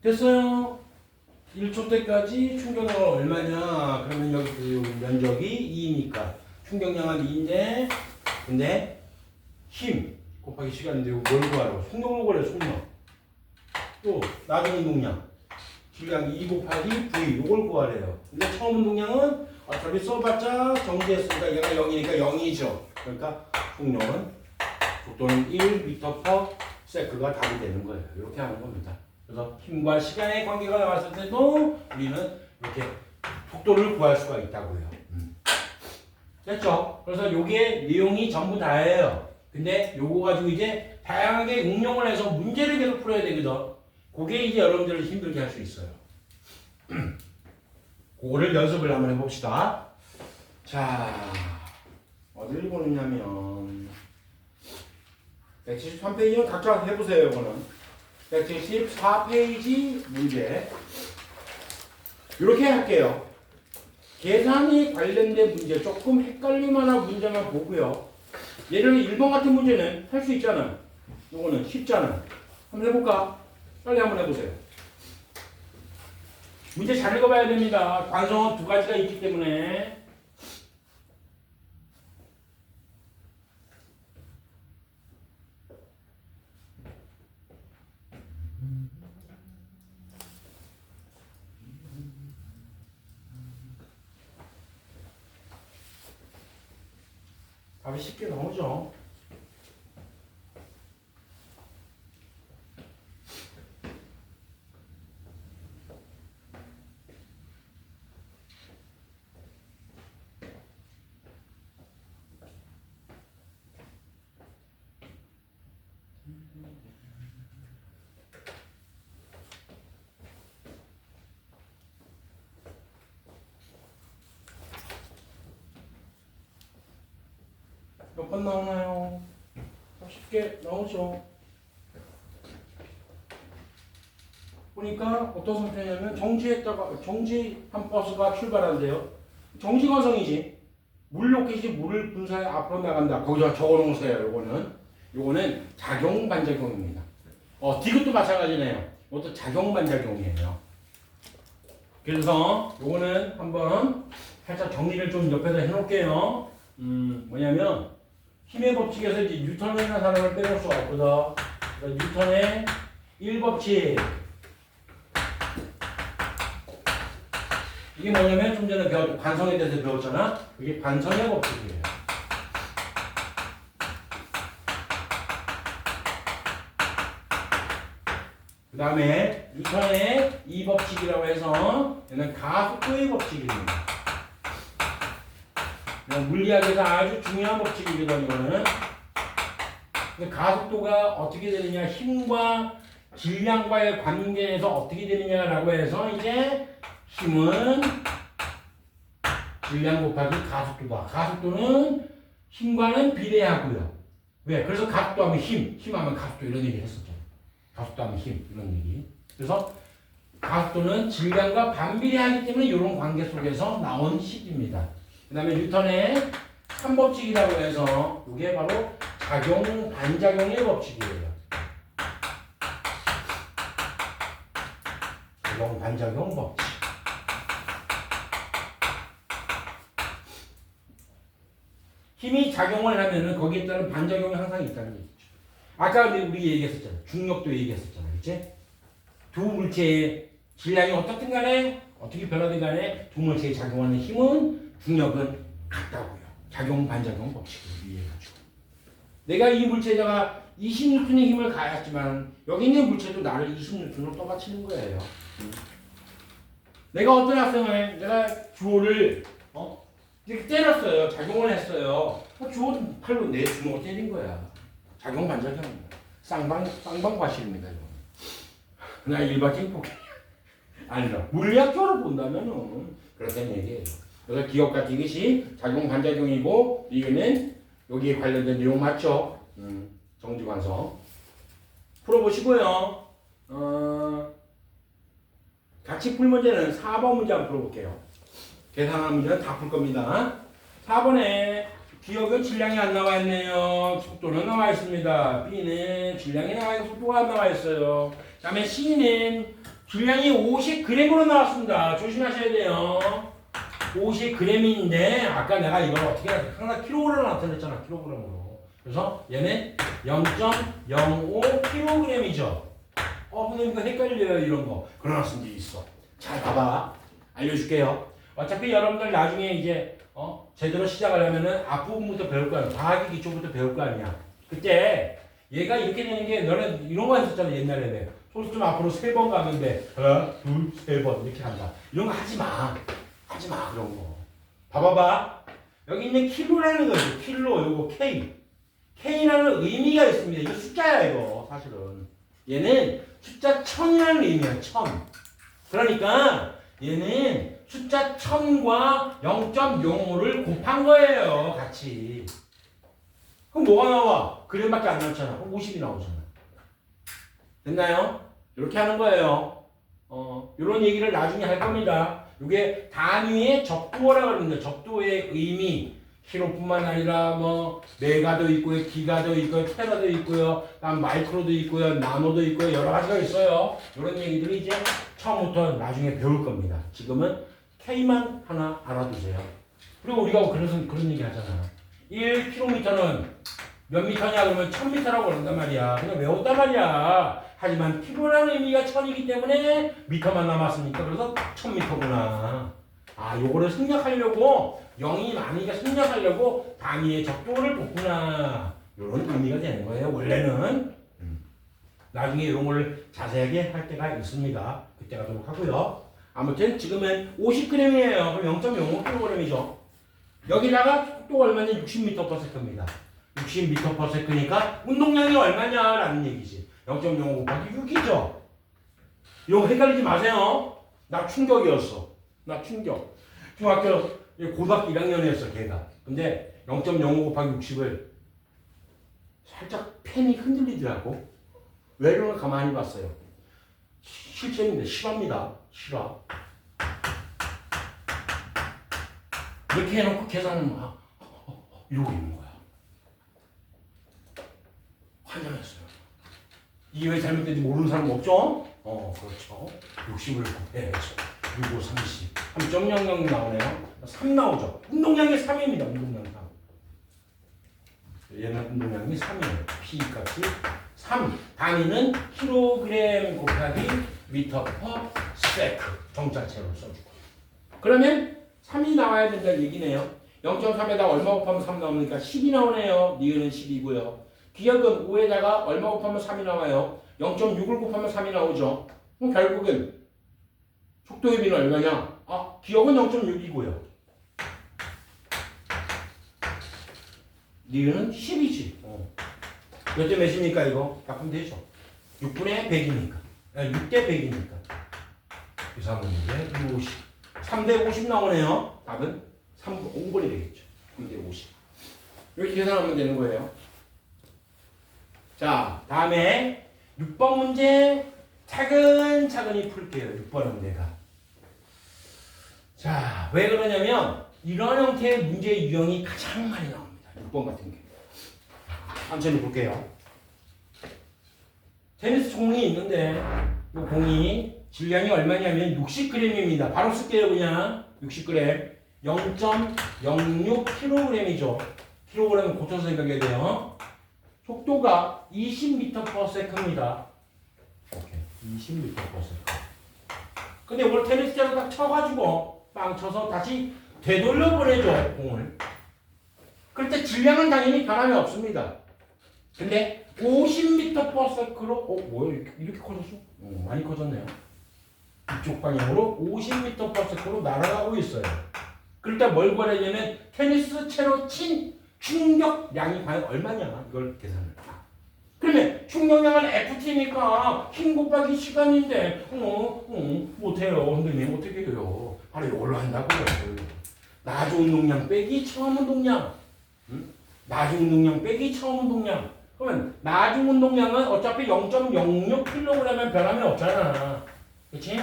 됐어요. 1초 때까지 충격량은 얼마냐? 그러면 여기 그 면적이 2니까 충격량은 2인데 근데 힘 곱하기 시간인데 뭘 구하라고? 속력을 구하래. 속력. 또 나중 운동량 질량 2 곱하기 V 요걸 구하래요. 근데 처음 운동량은 어차피 써봤자 정지했으니까 얘가 0이니까 0이죠. 그러니까 속력은 속도는 1m/s가 답이 되는 거예요. 이렇게 하는 겁니다. 그래서 힘과 시간의 관계가 나왔을 때도 우리는 이렇게 속도를 구할 수가 있다고요. 됐죠? 그래서 요게 내용이 전부 다예요. 근데 요거 가지고 이제 다양하게 응용을 해서 문제를 계속 풀어야 되거든. 그게 이제 여러분들을 힘들게 할 수 있어요. 그거를 연습을 한번 해봅시다. 자, 어디를 보느냐면 173페이지는 각자 해보세요. 이거는 174페이지 문제 이렇게 할게요. 계산이 관련된 문제 조금 헷갈릴만한 문제만 보고요. 예를 들어 1번 같은 문제는 할 수 있잖아요. 이거는 쉽잖아요. 한번 해볼까? 빨리 한번 해보세요. 문제 잘 읽어봐야 됩니다. 관성어 두 가지가 있기 때문에. 답이 쉽게 나오죠. 몇 번 나오나요? 쉽게 나오죠. 보니까 어떤 상태냐면 정지한 버스가 출발한대요. 정지과정이지. 물 로켓이 물을 분사해 앞으로 나간다. 거기서 적어놓으세요. 요거는 작용 반작용입니다. 디귿도 마찬가지네요. 이것도 작용 반작용이에요. 그래서 요거는 한번 살짝 정리를 좀 옆에서 해놓을게요. 뭐냐면 힘의 법칙에서 이제 뉴턴이라는 사람을 빼놓을 수가 없거든. 그러니까 뉴턴의 1법칙. 이게 뭐냐면 좀 전에 배웠던 관성에 대해서 배웠잖아. 이게 관성의 법칙이에요. 그 다음에 뉴턴의 2법칙이라고 해서 얘는 가속도의 법칙입니다. 물리학에서 아주 중요한 법칙이거든요. 이거는 가속도가 어떻게 되느냐, 힘과 질량과의 관계에서 어떻게 되느냐라고 해서 이제 힘은 질량 곱하기 가속도다. 가속도는 힘과는 비례하고요. 왜? 그래서 가속도 하면 힘하면 가속도 이런 얘기 했었죠. 가속도 하면 힘 이런 얘기. 그래서 가속도는 질량과 반비례하기 때문에 이런 관계 속에서 나온 식입니다. 그 다음에 뉴턴의 3법칙이라고 해서 이게 바로 작용 반작용의 법칙이에요. 작용 반작용 법칙. 힘이 작용을 하면은 거기에 따른 반작용이 항상 있다는 얘기죠. 아까 우리 얘기했었잖아. 중력도 얘기했었잖아. 그치? 두 물체의 질량이 어떻든 간에 어떻게 변하든 간에 두 물체에 작용하는 힘은 중력은 같다고요. 작용 반작용 법칙을 이해해가지고 내가 이 물체에다가 20N의 힘을 가했지만 여기 있는 물체도 나를 20N으로 떠받치는 거예요. 내가 어떤 학생을 내가 주호를 이렇게 때렸어요. 작용을 했어요. 주호 팔로 내 주먹을 때린 거야. 작용 반작용입니다. 쌍방과실입니다. 그냥 일반적인 폭행 아니라 물리학적으로 본다면은 그렇다는 얘기예요. 그래서 기억과 디귿이 작용 반작용이고 이거는 여기에 관련된 내용 맞죠? 정지관성 풀어보시고요. 같이 풀 문제는 4번 문제 한번 풀어볼게요. 계산한 문제는 다 풀 겁니다. 4번에 기억은 질량이 안 나와 있네요. 속도는 나와 있습니다. B는 질량이 나와 있고 속도가 안 나와 있어요. 그 다음에 C는 분량이 50g으로 나왔습니다. 조심하셔야 돼요. 50g인데 아까 내가 이걸 어떻게 항상 킬로그램으로 나타냈잖아. 킬로그램으로. 그래서 얘는 0.05kg이죠. 근데 이거 헷갈려요. 이런 거. 그러나 쓴 게 있어. 잘 봐봐. 알려줄게요. 어차피 여러분들 나중에 이제 제대로 시작하려면은 앞부분부터 배울 거 아니야. 과학의 기초부터 배울 거 아니야. 그때 얘가 이렇게 되는 게 너는 이런 거 했었잖아. 옛날에는. 소수 좀 앞으로 3번 가는데 하나, 둘, 3번 이렇게 한다. 이런 거 하지 마. 하지 마 그런 거. 봐봐봐. 여기 있는 킬로라는 거지. 킬로 요거 K. K라는 의미가 있습니다. 이거 숫자야 이거 사실은. 얘는 숫자 1000이라는 의미야. 1000. 그러니까 얘는 숫자 1000과 0.05를 곱한 거예요. 같이. 그럼 뭐가 나와? 그램밖에 안 나왔잖아. 그럼 50이 나오잖아. 됐나요? 이렇게 하는 거예요. 이런 얘기를 나중에 할 겁니다. 이게 단위의 적도어라고 합니다. 적도의 의미. 킬로뿐만 아니라 메가도 있고요, 기가도 있고요, 테라도 있고요, 다음 마이크로도 있고요, 나노도 있고요, 여러 가지가 있어요. 이런 얘기들이 이제 처음부터 나중에 배울 겁니다. 지금은 K만 하나 알아두세요. 그리고 우리가 그런 얘기 하잖아. 1km는 몇 미터냐 그러면 1000m라고 그런단 말이야. 그냥 외웠단 말이야. 하지만 킬로라는 의미가 1000이기 때문에 미터만 남았으니까 그래서 1000m구나. 요거를 생략하려고 0이 많으니까 생략하려고 단위의 적도를 뽑구나. 이런 의미가 되는 거예요. 원래는. 나중에 이런 걸 자세하게 할 때가 있습니다. 그때 가도록 하고요. 아무튼 지금은 50g이에요. 그럼 0.05kg이죠. 여기다가 속도가 얼마냐? 60m/s입니다. 60m/s니까 운동량이 얼마냐라는 얘기지. 0.05 곱하기 6이죠. 이거 헷갈리지 마세요. 나 충격이었어. 나 충격. 고등학교 1학년이었어 걔가. 근데 0.05 곱하기 60을 살짝 펜이 흔들리더라고. 왜 그런가 가만히 봤어요. 실제인데 실화입니다. 실화. 이렇게 해놓고 계산을 막 이러고 있는 거야. 환장했어요. 이게 왜 잘못된지 모르는 사람 없죠? 그렇죠. 60을 곱해야죠. 6, 5, 30. 3.00 나오네요. 3 나오죠. 운동량이 3입니다. 운동량 3. 얘는 운동량이 3이에요. P 값이 3. 단위는 킬로그램 곱하기 미터 퍼 세크. 정자체로 써주고. 그러면 3이 나와야 된다는 얘기네요. 0.3에다가 얼마 곱하면 3 나오니까 10이 나오네요. 니은은 10이고요. 기억은 5에다가 얼마 곱하면 3이 나와요. 0.6을 곱하면 3이 나오죠. 그럼 결국은 속도의 비는 얼마냐? 기억은 0.6이고요. 니은은 10이지. 몇 대 몇입니까 이거? 바꾸면 되죠. 6분의 100이니까. 6대 100이니까. 계산은 이제 50. 3대 50 나오네요. 답은 5번이 되겠죠. 3대 50. 이렇게 계산하면 되는 거예요. 자, 다음에 6번 문제 차근차근히 풀게요. 6번은 내가. 자, 왜 그러냐면 이런 형태의 문제 유형이 가장 많이 나옵니다. 6번 같은 게. 천천히 볼게요. 테니스 공이 있는데 이 공이 질량이 얼마냐면 60g입니다. 바로 쓸게요. 그냥 60g. 0.06kg이죠. 킬로그램은 고쳐서 생각해야 돼요. 속도가 20m/s입니다. 오케이. 20m/s. 근데 이걸 테니스장을 딱 쳐가지고 빵 쳐서 다시 되돌려 보내죠. 공을. 그럴 때 질량은 당연히 변함이 없습니다. 근데 50m/s로 뭐야 이렇게 커졌어? 많이 커졌네요. 이쪽 방향으로 50m/s로 날아가고 있어요. 그럴 때 뭘 구하려면 테니스 채로 친 충격량이 과연 얼마냐 이걸 계산을 해. 그러면 충격량은 FT니까 힘 곱하기 시간인데 못해요. 선생님 어떻게 해요? 바로 이걸로 한다고요. 나중 운동량 빼기 처음 운동량. 나중 운동량 빼기 처음 운동량. 그러면 나중 운동량은 어차피 0.06kg면 변함이 없잖아. 그치?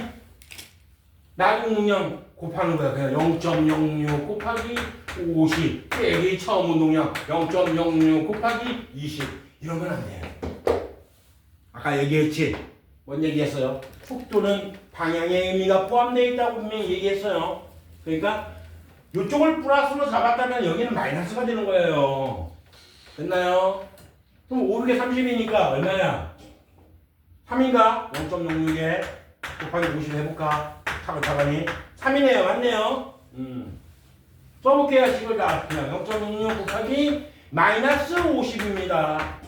나중 운동량 곱하는 거야. 그냥 0.06 곱하기 50 빼기 처음 운동량 0.06 곱하기 20 이러면 안 돼요. 아까 얘기했지? 뭔 얘기했어요? 축도는 방향의 의미가 포함되어 있다고 분명히 얘기했어요. 그러니까 이쪽을 플러스로 잡았다면 여기는 마이너스가 되는 거예요. 됐나요? 그럼 500에 30이니까 얼마야? 3인가? 0.06에 곱하기 50 해볼까? 차근차근히 3이네요. 맞네요. 써볼게요. 이걸 다 그냥 0.06 곱하기 마이너스 50입니다.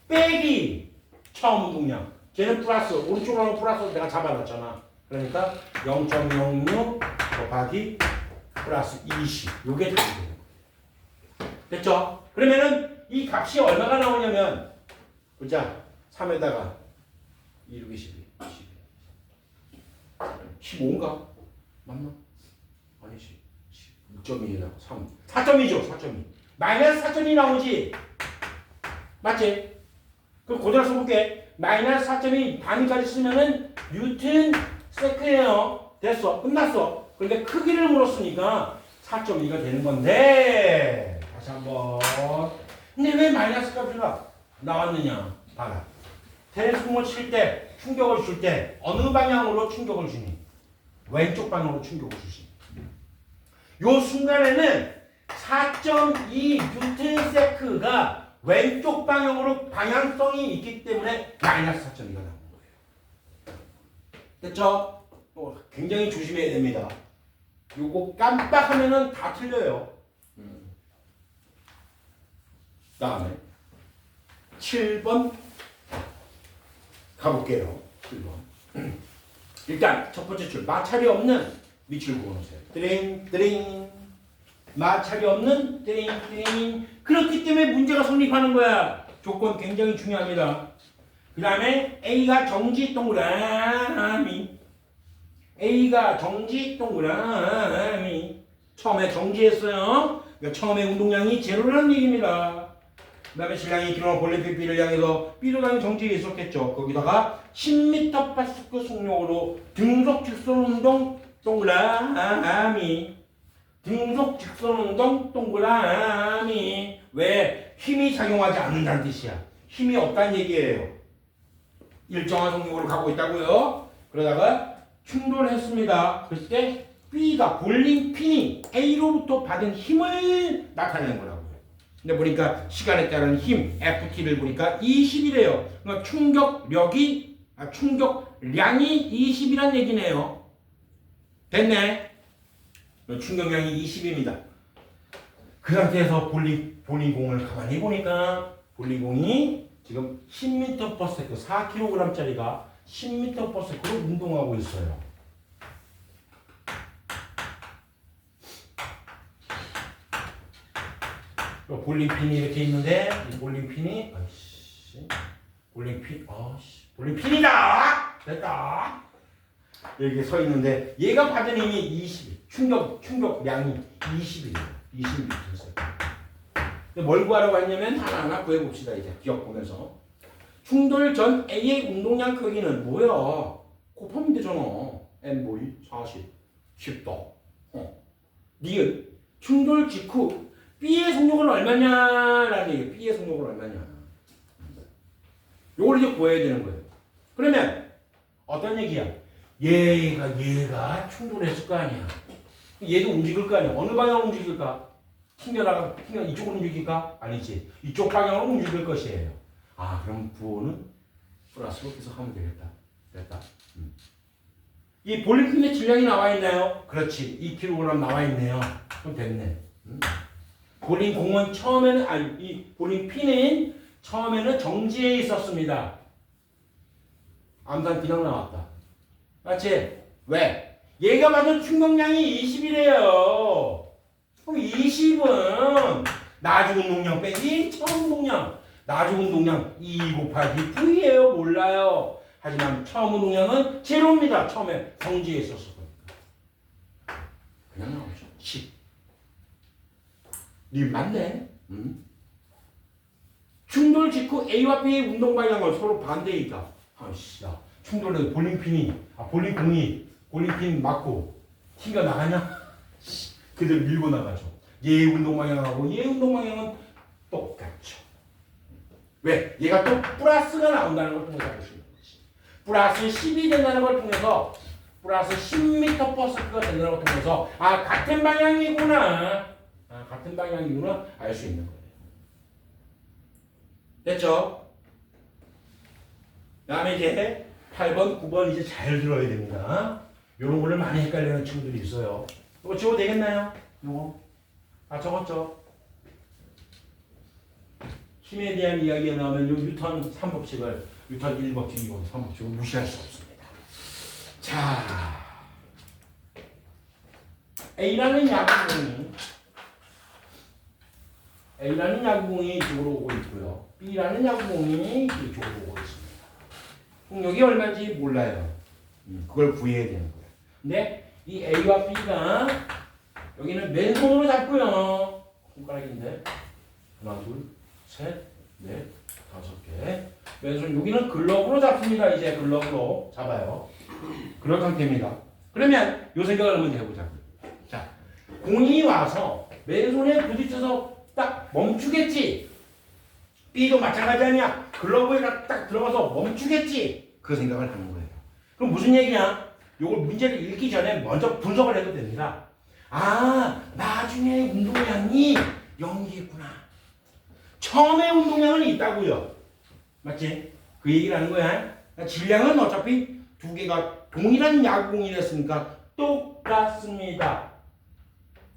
빼기 처음 운동량. 쟤는 플러스, 오른쪽으로 하면 플러스 내가 잡아놨잖아. 그러니까 0.06 곱하기 플러스 20. 요게 답이 되는 거예요. 됐죠? 그러면은 이 값이 얼마가 나오냐면 보자. 3에다가 2, 6, 12, 15인가? 맞나? 아니지. 6.2에다가 3. 4.2죠. 4.2. 마이너스 4.2 나오지? 맞지? 그럼 그대로 써볼게. 마이너스 4.2 단위까지 쓰면은 뉴튼 세크예요. 됐어. 끝났어. 그런데 크기를 물었으니까 4.2가 되는 건데 다시 한번. 근데 왜 마이너스 값이 나왔느냐? 봐라. 테니스공을 칠 때 충격을 줄 때 어느 방향으로 충격을 주니? 왼쪽 방향으로 충격을 주시. 요 순간에는 4.2 뉴튼 세크가 왼쪽 방향으로 방향성이 있기 때문에 마이너스 4.2가 나오는 거예요. 됐죠? 굉장히 조심해야 됩니다. 요거 깜빡하면은 다 틀려요. 다음에 7번 가볼게요. 7번. 일단 첫 번째 줄 마찰이 없는 위치를 구해놓으세요. 드링 마찰이 없는 드링. 그렇기 때문에 문제가 성립하는 거야. 조건 굉장히 중요합니다. 그 다음에 A가 정지 동그라미. 처음에 정지했어요. 그러니까 처음에 운동량이 제로라는 얘기입니다. 그 다음에 신랑이 기록한 볼륨 B를 향해서 B로 가는 정지에 있었겠죠. 거기다가 10m/s 속력으로 등속 직선 운동 동그라미. 등속 직선 운동 동그라미. 왜? 힘이 작용하지 않는다는 뜻이야. 힘이 없다는 얘기예요. 일정한 속력으로 가고 있다고요. 그러다가 충돌했습니다. 그랬을 때 B가 볼링 핀이 A로부터 받은 힘을 나타내는 거라고요. 근데 보니까 시간에 따른 힘 FT를 보니까 20이래요. 그러니까 충격량이 20이란 얘기네요. 됐네. 충격량이 20입니다. 그 상태에서 볼링공을 가만히 보니까 볼링공이 지금 10m/s 4kg짜리가 10m/s로 운동하고 있어요. 볼링핀이 이렇게 있는데 이 볼링핀이 볼링핀이다. 됐다. 여기 서 있는데 얘가 받은 힘이 20. 충격량이 20이에요. 20m. 근데 뭘 구하라고 했냐면 하나하나 구해봅시다. 이제 기억 보면서. 충돌 전 A의 운동량 크기는 뭐야? 곱하면 되잖아. N 뭐이? 40. 쉽다. 니은 충돌 직후 B의 속력은 얼마냐라는 얘기예요. B의 속력은 얼마냐. 요걸 이제 구해야 되는 거예요. 그러면 어떤 얘기야? 얘가 충돌했을 거 아니야. 얘도 움직일 거 아니야. 어느 방향으로 움직일까? 튕겨 이쪽으로 움직일까? 아니지. 이쪽 방향으로 움직일 것이에요. 아, 그럼 부호는 플러스로 계속 하면 되겠다. 됐다. 이 볼링핀의 질량이 나와 있나요? 그렇지. 2kg 나와 있네요. 그럼 됐네. 볼링공은 처음에는 이 볼링핀은 처음에는 정지해 있었습니다. 암산 그냥 나왔다. 맞지? 왜? 얘가 받은 충격량이 20이래요. 그럼 20은 나중 운동량 빼기 처음 운동량. 나중 운동량 2 곱하기 V예요. 몰라요. 하지만 처음 운동량은 제로입니다. 처음에 정지해 있었을 거니까. 그냥 나오죠. 10. 니 맞네. 충돌 직후 A와 B의 운동 방향은 서로 반대니까. 야, 충돌은 볼링공이 볼링핀 맞고 튕겨 나가냐? 그대로 밀고 나가죠. 얘의 운동 방향하고 얘의 운동 방향은 똑같죠. 왜? 얘가 또 플러스가 나온다는 걸 또 알수 있는 거지. 플러스 10이 된다는 걸 통해서 플러스 10m/s가 된다는 걸 통해서 아 같은 방향이구나. 같은 방향이구나 알 수 있는 거예요. 됐죠? 다음에 이제 8번, 9번 이제 잘 들어야 됩니다. 이런 거를 많이 헷갈리는 친구들이 있어요. 이거 지워도 되겠나요? 이거 다 적었죠? 힘에 대한 이야기가 나오면 요 뉴턴 3법칙을 뉴턴 1법칙, 2법칙, 3법칙을 무시할 수 없습니다. 자, A라는 야구공이 이쪽으로 오고 있고요. B라는 야구공이 이쪽으로 오고 있습니다. 속력이 얼마인지 몰라요. 그걸 구해야 되는 거예요. 근데 이 A와 B가 여기는 맨손으로 잡고요. 손가락인데 하나, 둘, 셋, 넷, 5개. 맨손 여기는 글러브로 잡습니다. 이제 글러브로 잡아요. 그런 상태입니다. 그러면 요 생각을 한번 해보자고요. 자, 공이 와서 맨손에 부딪혀서 딱 멈추겠지. B도 마찬가지 아니야. 글러브에 딱 들어가서 멈추겠지. 그 생각을 하는 거예요. 그럼 무슨 얘기냐? 요걸 문제를 읽기 전에 먼저 분석을 해도 됩니다. 아, 나중에 운동량이 0이겠구나. 처음에 운동량은 있다고요. 맞지? 그 얘기를 하는 거야. 질량은 어차피 두 개가 동일한 야구공이 됐으니까 똑같습니다.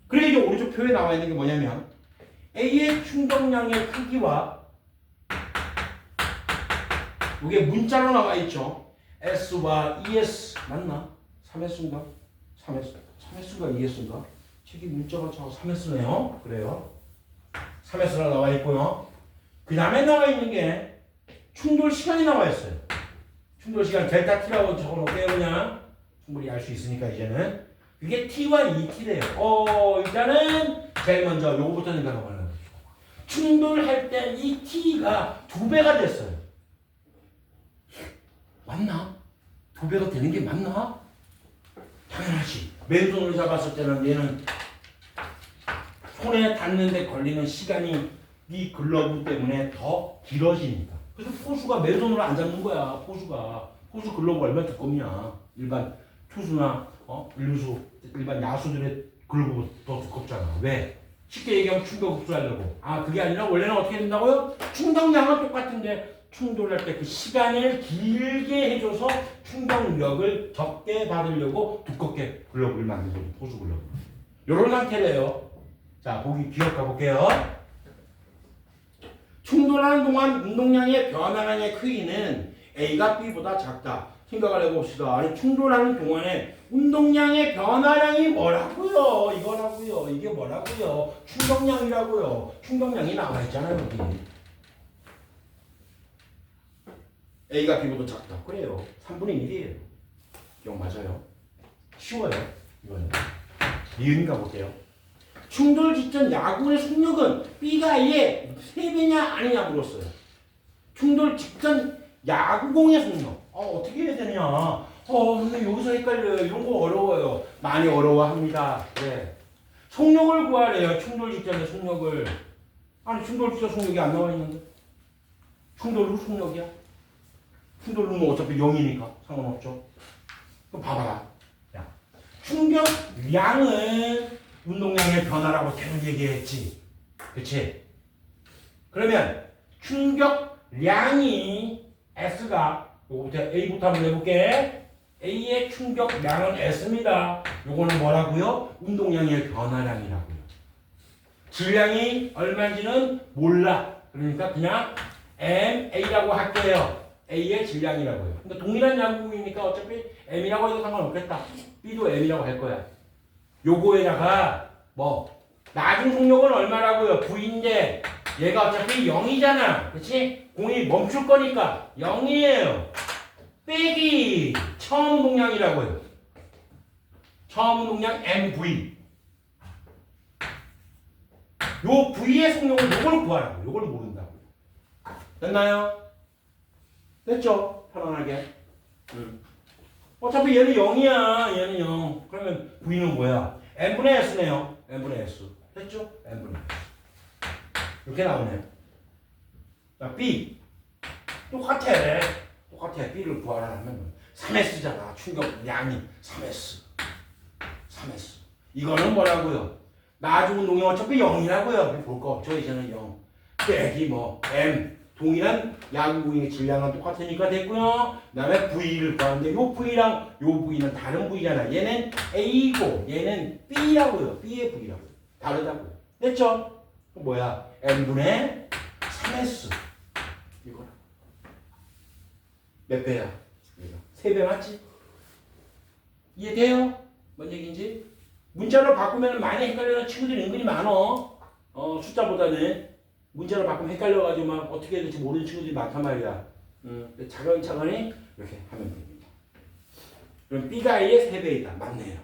그래 이제 오른쪽 표에 나와 있는 게 뭐냐면 A의 충동량의 크기와 이게 문자로 나와 있죠. S와 ES 맞나? 3S인가? 3S인가 2S인가? 책이 문자가 저 3S네요. 그래요. 3S로 나와 있고요. 그 다음에 나와 있는 게 충돌 시간이 나와 있어요. 충돌 시간 델타 T라고 적어놓을게요. 그냥 충분히 알 수 있으니까 이제는 그게 T와 2T래요. 일단은 제일 먼저 요거부터 생각해 보는 거죠. 충돌할 때 이 T가 2배가 됐어요. 맞나? 2배가 되는 게 맞나? 당연하지. 맨손으로 잡았을 때는 얘는 손에 닿는데 걸리는 시간이 이 글러브 때문에 더 길어지니까. 그래서 포수가 맨손으로 안 잡는 거야. 포수 글러브 얼마나 두껍냐. 일반 투수나 일반 야수들의 글러브 더 두껍잖아. 왜? 쉽게 얘기하면 충격 흡수하려고. 그게 아니라 원래는 어떻게 된다고요? 충격량은 똑같은데 충돌할 때 그 시간을 길게 해줘서 충격력을 적게 받으려고 두껍게 글러브를 만든 거죠. 포수 글러브. 이런 상태래요. 자, 보기 기억 가볼게요. 충돌하는 동안 운동량의 변화량의 크기는 A가 B보다 작다. 생각을 해봅시다. 아니 충돌하는 동안에 운동량의 변화량이 뭐라고요? 이거라고요. 이게 뭐라고요? 충격량이라고요. 충격량이 나와 있잖아요. 여기. A가 B보다 작다. 그래요. 3분의 1이에요. 기억 맞아요. 쉬워요. 이거는. 이은가 볼게요. 충돌 직전 야구의 속력은 B가 A의 3배냐 아니냐 물었어요. 충돌 직전 야구공의 속력. 어떻게 해야 되냐. 근데 여기서 헷갈려요. 이런 거 어려워요. 많이 어려워합니다. 네. 속력을 구하래요. 충돌 직전의 속력을. 아니 충돌 직전 속력이 안 나와 있는데. 충돌 후 속력이야. 충돌 후는 어차피 0이니까 상관없죠. 그럼 봐봐라. 야, 충격량은 운동량의 변화라고 계속 얘기했지. 그치? 그러면 충격량이 S가 요거부터 A부터 한번 해볼게. A의 충격량은 S입니다. 요거는 뭐라고요? 운동량의 변화량이라고요. 질량이 얼마인지는 몰라. 그러니까 그냥 MA라고 할게요. A의 질량이라고요. 근데 동일한 야구공이니까 어차피 M이라고 해도 상관없겠다. B도 M이라고 할 거야. 요거에다가 나중 속력은 얼마라고요? V인데 얘가 어차피 0이잖아. 그치? 공이 멈출 거니까 0이에요. 빼기 처음 운동량이라고요. 처음 운동량 MV. 요 V의 속력은 요걸 구하라고. 요걸 모른다고. 됐나요? 됐죠? 편안하게. 어차피 얘는 0이야. 얘는 0. 그러면 V는 뭐야? N분의 S네요. N분의 S. 됐죠? N분의 S. 이렇게 나오네요. 자, B. 똑같아. 똑같아. B를 구하라면 3S잖아. 충격량이 3S. 3S. 이거는 뭐라고요? 나중 운동이 어차피 0이라고요. 볼 거 없죠. 이제는 0. 빼기 뭐 M. 동일한 야구공의 질량은 똑같으니까 됐고요. 그 다음에 V를 구하는데 요 V랑 요 V는 다른 V잖아. 얘는 A고 얘는 B라고요. B의 V라고요. 다르다고요. 됐죠? 뭐야? N분의 3S. 이거라. 몇 배야? 3배 맞지? 이해돼요? 뭔 얘기인지? 문자로 바꾸면 많이 헷갈리는 친구들이 은근히 많어. 숫자보다는. 문자로 바꾸면 헷갈려가지고 막 어떻게 해야 될지 모르는 친구들이 많단 말이야. 차근차근히 이렇게 하면 됩니다. 그럼 B가 A의 3배이다. 맞네요.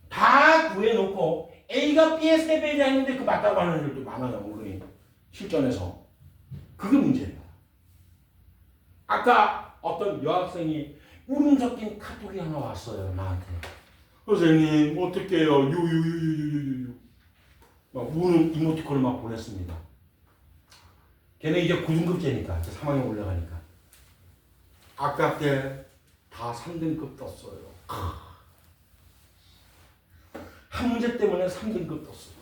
다 구해놓고 A가 B의 3배이다 했는데 그 맞다고 하는 애들도 많아요. 은근히. 실전에서. 그게 문제예요. 아까 어떤 여학생이 울음 섞인 카톡이 하나 왔어요. 나한테. 선생님 어떡해요. 유유유유유유. 막 우는 이모티콘을 막 보냈습니다. 걔는 이제 9등급제니까 3학년 올라가니까 아깝게 다 3등급 떴어요. 한 문제 때문에 3등급 떴어요.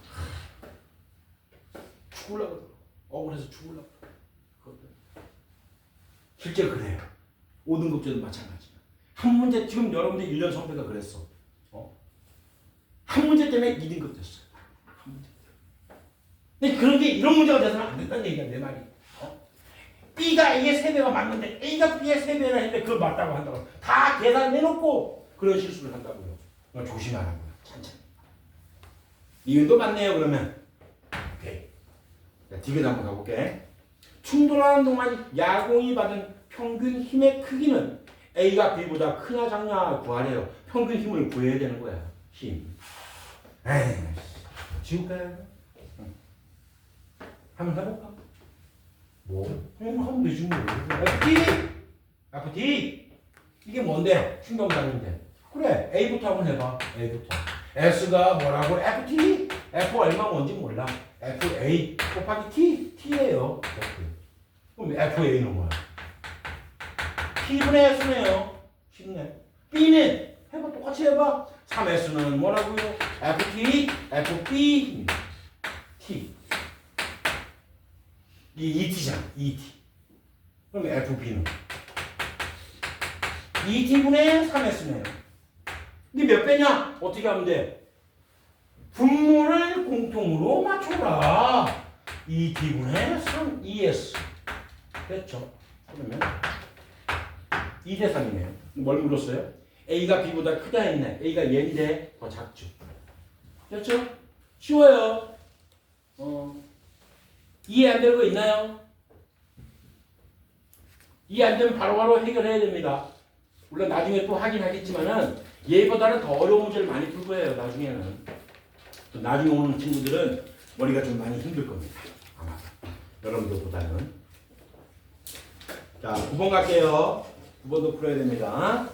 죽으려고 그러더라고. 억울해서 죽으려고 그러더라고. 실제 그래요. 5등급제도 마찬가지야. 한 문제 지금 여러분들 1년 선배가 그랬어. 한 문제 때문에 2등급 됐어요. 한 문제 때문에. 근데 그런 게 이런 문제가 돼서는 안 된다는 얘기야. 내 말이. B가 A의 3배가 맞는데 A가 B의 3배라 했는데 그걸 맞다고 한다고. 다 계산해놓고 그런 실수를 한다고요. 조심하라고요. 천천히. 이윤도 맞네요. 그러면. 오케이. 자, 디귿 한번 가볼게. 충돌하는 동안 야공이 받은 평균 힘의 크기는 A가 B보다 크냐 작냐 구하래요. 평균 힘을 구해야 되는 거야. 힘. 에이, 지울까요? 한번 해볼까? 뭐? 하면 되지 뭐. FT! 이게 뭔데? 충격량인데. 그래, A부터 한번 해봐. A부터. S가 뭐라고? FT? F 얼마 뭔지 몰라. FA 곱하기 T? T예요. 그럼 FA는 뭐야? T분의 S네요. 쉽네. B는 해봐. 똑같이 해봐. 3S는 뭐라고요? FT, FB, T. 이 ET잖아. ET. 그럼 FB는 2T분의 3S네요. 근데 몇 배냐? 어떻게 하면 돼? 분모를 공통으로 맞춰라. 2T분의 3ES. 됐죠? 그러면 2대 3이네요. 뭘 물었어요? A가 B보다 크다 했네. A가 얘인데 더 작죠. 됐죠? 쉬워요. 이해 안 되는 거 있나요? 이해 안 되면 바로바로 해결해야 됩니다. 물론 나중에 또 하긴 하겠지만은 얘보다는 더 어려운 문제를 많이 풀 거예요. 나중에는. 또 나중에 오는 친구들은 머리가 좀 많이 힘들 겁니다. 아마 여러분들보다는. 자, 9번 갈게요. 9번도 풀어야 됩니다.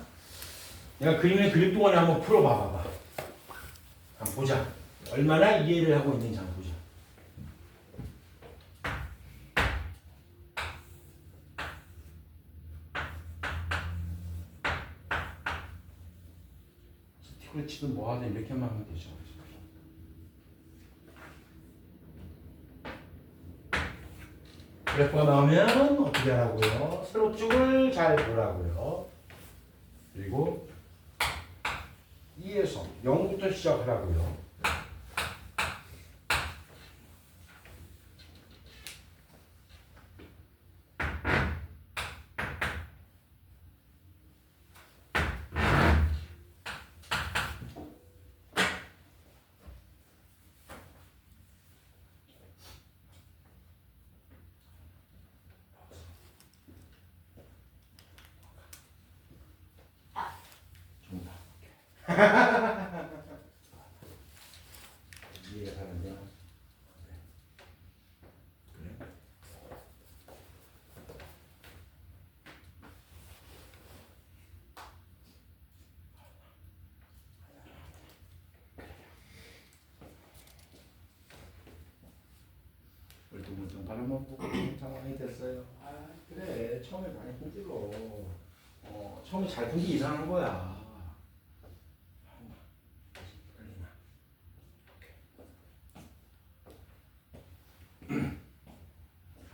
내가 그림을 그릴 동안에 한번 풀어봐봐. 한번 보자. 얼마나 이해를 하고 있는지 한번 보자. 스티커를 치든 뭐 하든 이렇게만 하면 되죠. 그래프가 나오면 어떻게 하라고요? 세로축을 잘 보라고요. 그리고 2에서 0부터 시작하라고요. 이해가 가는데. 그래. 물뚱물뚱 바람만 보고 상황이 됐어요. 그래, 처음에 많이 힘들어. 처음에 잘 푼 게 이상한 거야.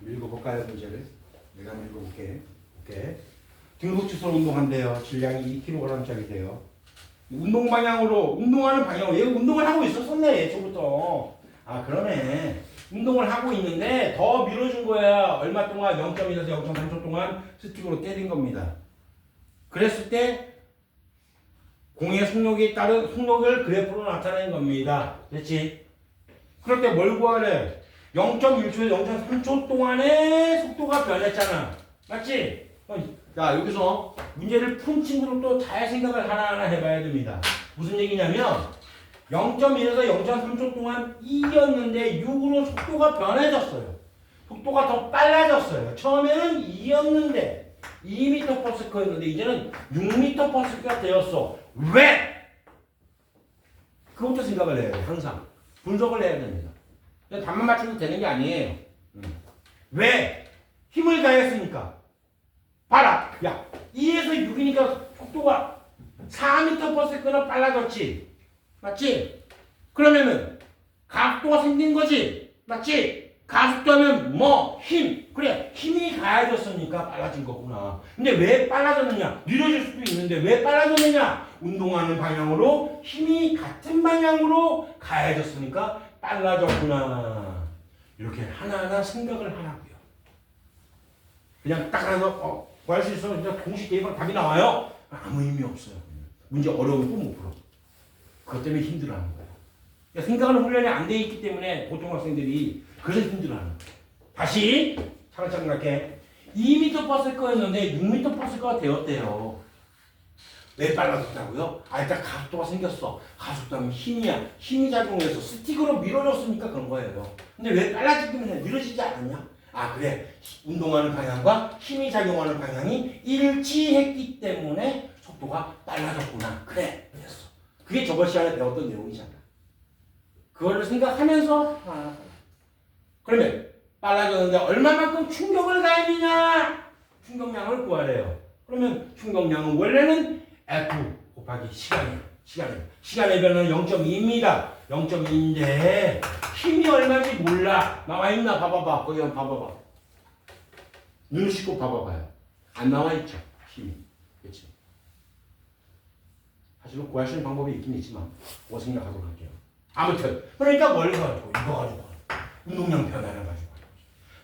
읽어볼까요, 문제를? 내가 한번 읽어볼게. 오케이. 등록주소 운동한대요. 질량이 2kg짜리 돼요. 운동 방향으로, 운동하는 방향으로, 얘가 운동을 하고 있었었네, 예초부터. 아, 그러네. 운동을 하고 있는데 더 밀어준 거야. 얼마 동안? 0.1에서 0.3초 동안 스틱으로 때린 겁니다. 그랬을 때 공의 속력에 따른 속력을 그래프로 나타낸 겁니다. 됐지? 그럴 때 뭘 구하래? 0.1초에서 0.3초 동안의 속도가 변했잖아. 맞지? 자, 여기서 문제를 푼 친구를 또 잘 생각을 하나하나 해봐야 됩니다. 무슨 얘기냐면 0.1에서 0.3초 동안 2였는데 6으로 속도가 변해졌어요. 속도가 더 빨라졌어요. 처음에는 2였는데 2m/s였는데 이제는 6m/s가 되었어. 왜? 그것도 생각을 해야 돼요. 항상. 분석을 해야 됩니다. 그냥 답만 맞춰도 되는 게 아니에요. 왜? 힘을 가했으니까. 봐라. 야, 2에서 6이니까 속도가 4m/s나 빨라졌지. 맞지? 그러면은 각도가 생긴 거지. 맞지? 가속도하면 뭐? 힘. 그래. 힘이 가해졌으니까 빨라진 거구나. 근데 왜 빨라졌느냐? 느려질 수도 있는데 왜 빨라졌느냐? 운동하는 방향으로 힘이 같은 방향으로 가해졌으니까 빨라졌구나. 이렇게 하나하나 생각을 하라고요. 그냥 딱 하나 구할 수 있어. 그냥 공식 대입하면 답이 나와요. 아무 의미 없어요. 문제 어려우면 또 못 풀어. 그것 때문에 힘들어하는 거예요. 그러니까 생각하는 훈련이 안 돼 있기 때문에 보통 학생들이 그래서 힘들어하는 거예요. 다시 차근차근 갈게. 2m/s였는데 6m/s가 되었대요. 왜 빨라졌다고요? 아, 일단 가속도가 생겼어. 가속도하면 힘이야. 힘이 작용해서 스틱으로 밀어줬으니까 그런 거예요. 근데 왜 빨라지기는 해? 느려지지 않았냐? 아, 그래. 운동하는 방향과 힘이 작용하는 방향이 일치했기 때문에 속도가 빨라졌구나. 그래. 됐어. 그게 저번 시간에 배웠던 내용이잖아. 그거를 생각하면서 그러면 빨라졌는데 얼마만큼 충격을 가했느냐? 충격량을 구하래요. 그러면 충격량은 원래는 F 곱하기 시간이에요. 시간의 변화는 0.2입니다. 0.2인데 힘이 얼마인지 몰라. 나와 있나? 봐봐봐. 거기 한번 봐봐봐. 눈 씻고 봐봐봐요. 안 나와 있죠. 힘이. 그렇지. 사실은 구할 수 있는 방법이 있긴 있지만 그거 생각하도록 할게요. 아무튼 그러니까 뭘 가지고 이거 가지고 운동량 변화를 가지고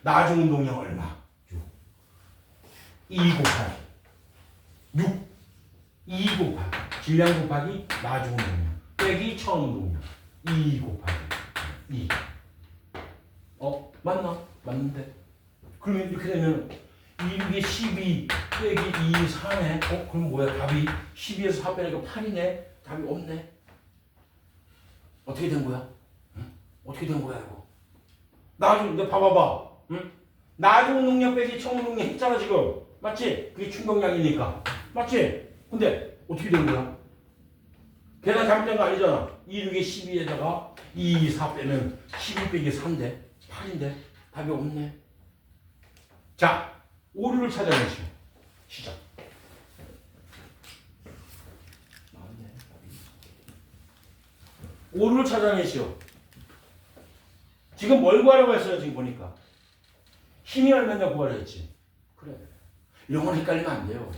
나중 운동량 얼마? 6. 2 곱하기 6. 2 곱하기 질량 곱하기 나중 운동량 빼기 처음 운동량 2 곱하기 2. 맞나? 맞는데? 그러면 이렇게 되면 2, 6에 12 빼기 2, 4네? 그럼 뭐야? 답이 12에서 4 빼니까 8이네? 답이 없네? 어떻게 된 거야? 응? 어떻게 된 거야, 이거? 나중, 너 봐봐봐. 응? 나중 운동량 빼기 처음 운동량 했잖아, 지금. 맞지? 그게 충격량이니까. 맞지? 근데 어떻게 된 거야? 계산 잘못된 거 아니잖아. 2, 6에 12에다가 2, 4 빼면 12 빼기 4인데 8인데 답이 없네. 자, 오류를 찾아내시오. 시작. 오류를 찾아내시오. 지금 뭘 구하라고 했어요? 지금 보니까 힘이 얼마냐 구하라 했지. 그래. 영어는 헷갈리면 안 돼요.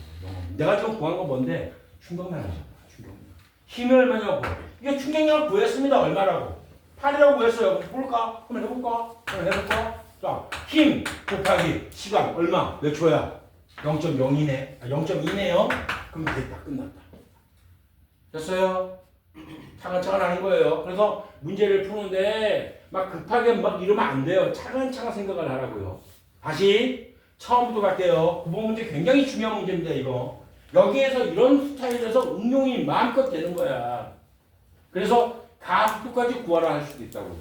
내가 지금 구한 건 뭔데? 충격량이잖아. 충격량. 힘이 얼마냐고. 이게 충격량을 구했습니다. 얼마라고? 8이라고 구했어요. 볼까? 한번 해볼까? 한번 해볼까? 자, 힘 곱하기 시간 얼마? 몇 초야? 0.0이네. 0.2네요. 그럼 됐다. 끝났다. 됐어요? 차근차근 하는 거예요. 그래서 문제를 푸는데 막 급하게 막 이러면 안 돼요. 차근차근 생각을 하라고요. 다시 처음부터 갈게요. 구분 문제 굉장히 중요한 문제입니다. 이거. 여기에서 이런 스타일에서 응용이 마음껏 되는 거야. 그래서 가속도까지 구하라 할 수도 있다고.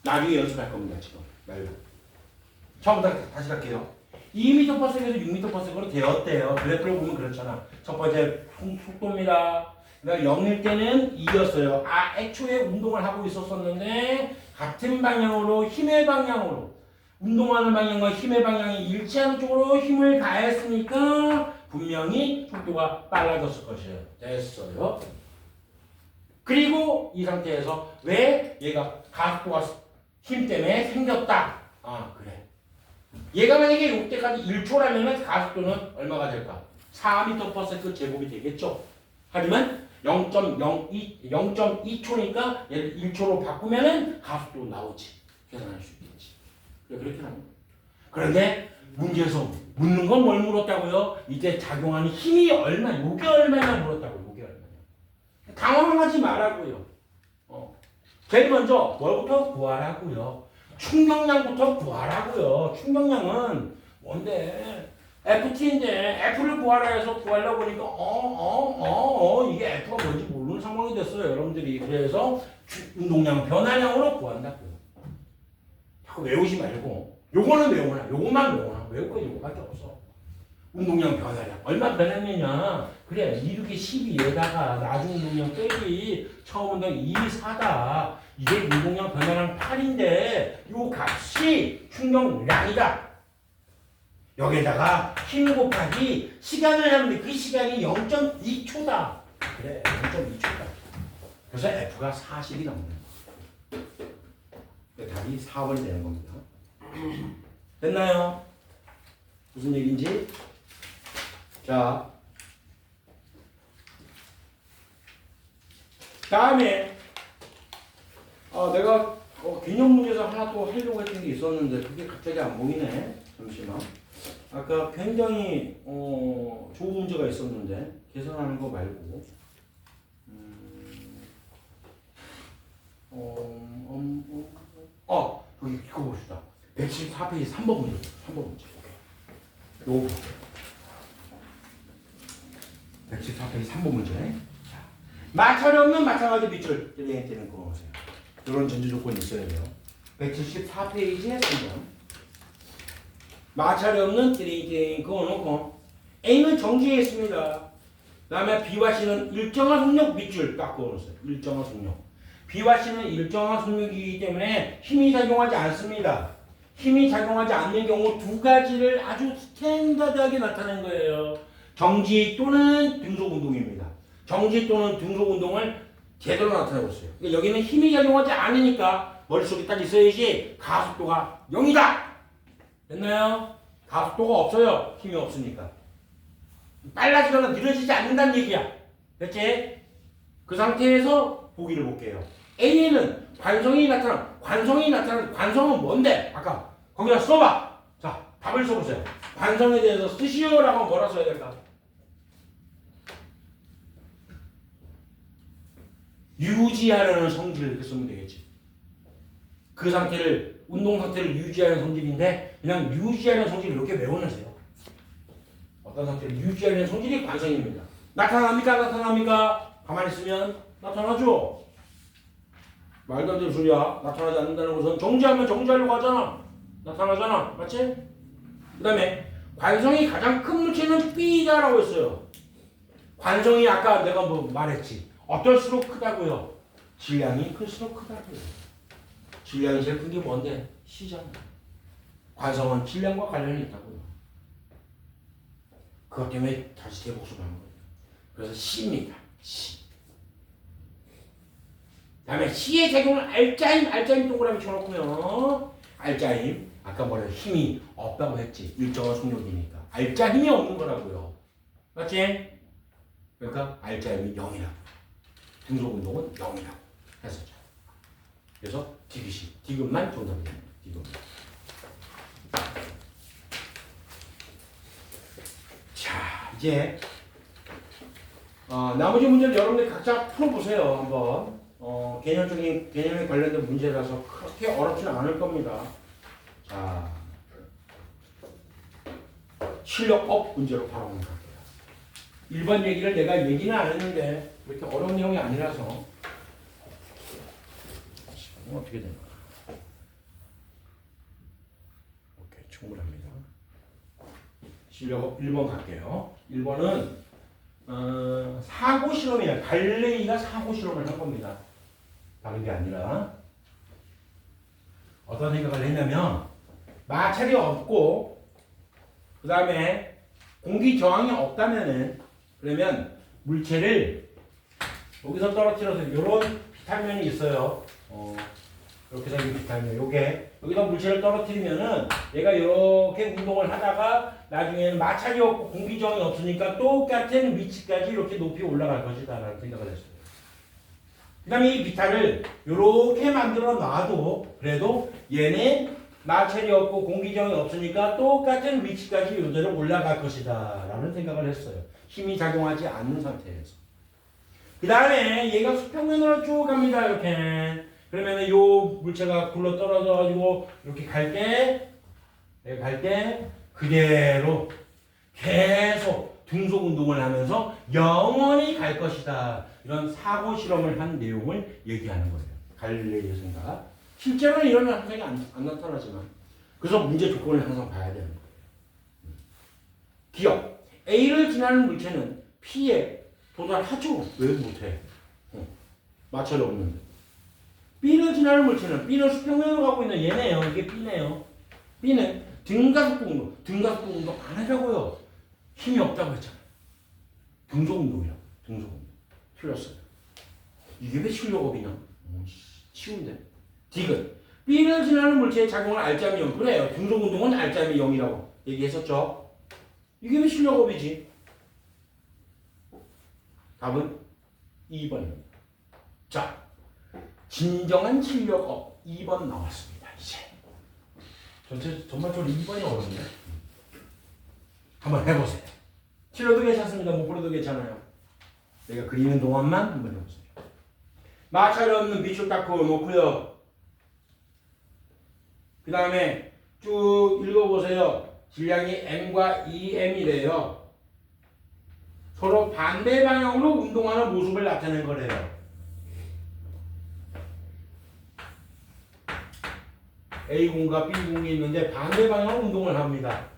나중에 연습할 겁니다. 지금 말고. 처음부터 다시 갈게요. 2m/s에서 6m/s로 되었대요. 그래프를 보면 그렇잖아. 첫 번째 속도입니다. 그러니까 0일 때는 2였어요. 애초에 운동을 하고 있었었는데 같은 방향으로 힘의 방향으로 운동하는 방향과 힘의 방향이 일치하는 쪽으로 힘을 가했으니까 분명히 속도가 빨라졌을 것이에요. 됐어요. 그리고 이 상태에서 왜 얘가 가속도가 힘 때문에 생겼다. 아 그래. 얘가 만약에 이때까지 1초라면 가속도는 얼마가 될까? 4m/s 제곱이 되겠죠. 하지만 0.2초니까 얘를 1초로 바꾸면은 가속도 나오지. 계산할 수 있겠지. 그렇게 합니다. 그런데 문제에서 묻는 건 뭘 물었다고요? 이제 작용하는 힘이 얼마, 요게 얼마나 물었다고요. 요게 얼마나. 당황하지 말라고요. 제일 먼저 뭘부터 구하라고요. 충격량부터 구하라고요. 충격량은 뭔데? FT인데 F를 구하라 해서 구하려고 보니까 이게 F가 뭔지 모르는 상황이 됐어요. 여러분들이. 그래서 운동량 변화량으로 구한다고요. 자꾸 외우지 말고 요거는 외우나 요거만 외우나 외울 거 요거밖에 없어. 운동량 변화량 얼마 변했느냐. 그래 2, 6이 12에다가 나중 운동량 빼기 처음 운동 2, 4다. 이게 운동량 변화량 8인데 요 값이 충격량이다. 여기에다가 힘 곱하기 시간을 하는데 그 시간이 0.2초다. 그래 0.2초다. 그래서 F가 40이 나오는 거야. 답이 4번이 되는 겁니다. 됐나요? 무슨 얘기인지? 자, 다음에 내가 개념 문제에서 하나 또 하려고 했던 게 있었는데 그게 갑자기 안 보이네. 잠시만. 아까 굉장히 좋은 문제가 있었는데 계산하는 거 말고 여기 이거 봅시다. 174페이지 3번 문제. 3번 문제. 요거 174페이지 3번 문제. 자, 마찰이 없는 마찬가지 밑줄 때는 거 보세요. 이런 전제 조건이 있어야 돼요. 174페이지에 3번. 마찰이 없는 띠링띠링 그거 놓고 A는 정지해 있습니다. 그 다음에 B와 C는 일정한 속력 밑줄 딱 그어놓으세요. 일정한 속력. B와 C는 일정한 속력이기 때문에 힘이 작용하지 않습니다. 힘이 작용하지 않는 경우 두 가지를 아주 스탠다드하게 나타낸 거예요. 정지 또는 등속 운동입니다. 정지 또는 등속 운동을 제대로 나타내고 있어요. 그러니까 여기는 힘이 작용하지 않으니까 머릿속에 딱 있어야지 가속도가 0이다. 됐나요? 가속도가 없어요. 힘이 없으니까. 빨라지거나 느려지지 않는다는 얘기야. 됐지? 그 상태에서 보기를 볼게요. A에는 관성이 나타나. 관성은 뭔데? 아까 거기다 써봐. 자, 답을 써보세요. 관성에 대해서 쓰시오라고 뭐라 써야 될까? 유지하려는 성질을 이렇게 쓰면 되겠지. 그 상태를 운동 상태를 유지하는 성질인데 그냥 유지하는 성질을 이렇게 외워내세요. 어떤 상태를 유지하는 성질이 관성입니다. 나타납니까? 가만히 있으면 나타나죠. 말도 안 되는 소리야. 나타나지 않는다는 것은 정지하면 정지하려고 하잖아. 나타나잖아. 맞지? 그 다음에 관성이 가장 큰 물체는 B다라고 했어요. 관성이 아까 내가 뭐 말했지. 어떨수록 크다고요? 질량이 클수록 크다고요. 질량이 제일 큰 게 뭔데? C잖아. 관성은 질량과 관련이 있다고요. 그것 때문에 다시 재복습하는 거예요. 그래서 C입니다. C. 다음에 C의 작용을 알짜임 동그라미 쳐놓고요. 알짜임. 아까 뭐래? 힘이 없다고 했지. 일정한 속력이니까. 알짜 힘이 없는 거라고요. 맞지? 그러니까 알짜임이 0이라고. 등속운동은 0이라고 했었죠. 그래서 디귿만 정답입니다. 디귿. 자, 이제 나머지 문제를 여러분들 각자 풀어보세요. 한번. 개념에 관련된 문제라서 그렇게 어렵지는 않을 겁니다. 자, 실력업 문제로 바로 갈게요. 1번 얘기를 내가 얘기는 안 했는데 이렇게 어려운 내용이 아니라서 어떻게 되나? 오케이, 충분합니다. 실력업 1번 갈게요. 1번은 사고 실험이에요. 갈레이가 사고 실험을 한 겁니다. 다른 게 아니라 어떤 생각을 했냐면 마찰이 없고 그 다음에 공기 저항이 없다면은 그러면 물체를 여기서 떨어뜨려서 이런 비탈면이 있어요. 이렇게 생긴 비탈면. 요게 여기서 물체를 떨어뜨리면은 얘가 이렇게 운동을 하다가 나중에는 마찰이 없고 공기 저항이 없으니까 똑같은 위치까지 이렇게 높이 올라갈 것이다 라는 생각을 했어요. 그 다음에 이 비탈을 이렇게 만들어 놔도 그래도 얘는 마찰이 없고 공기 저항이 없으니까 똑같은 위치까지 이대로 올라갈 것이다 라는 생각을 했어요. 힘이 작용하지 않는 상태에서. 그 다음에 얘가 수평면으로 쭉 갑니다. 이렇게. 그러면은 요 물체가 굴러 떨어져 가지고 이렇게 갈 때 그대로 계속 등속 운동을 하면서 영원히 갈 것이다. 이런 사고 실험을 한 내용을 얘기하는 거예요. 갈릴레이의 생각. 실제로는 이런 현상이 안 나타나지만 그래서 문제 조건을 항상 봐야 되는 거예요. 기억. A를 지나는 물체는 P에 도달하죠. 왜 못해? 마찰이 없는데. B를 지나는 물체는 B는 수평면으로 가고 있는 얘네요. 이게 B네요. B는 등가속도 운동. 등가속도 운동 안 하자고요. 힘이 없다고 했잖아요. 등속 운동이요. 등속 운동. 틀렸어요. 이게 왜 출력업이냐? 쉬운데. 디귿. B를 지나는 물체의 작용을 알자면 0. 그래요. 등속 운동은 알자면 0이라고 얘기했었죠. 이게 왜 출력업이지? 답은 2번입니다. 자, 진정한 출력업 2번 나왔습니다. 이제 전반적으로 2번이 어렵네. 한번 해보세요. 틀려도 괜찮습니다. 못 풀어도 괜찮아요. 내가 그리는 동안만 한번 해보세요. 마찰이 없는 밑줄 딱 그어놓고요. 그 다음에 쭉 읽어보세요. 질량이 m과 2m이래요. 서로 반대 방향으로 운동하는 모습을 나타낸 거래요. A공과 B공이 있는데 반대 방향으로 운동을 합니다.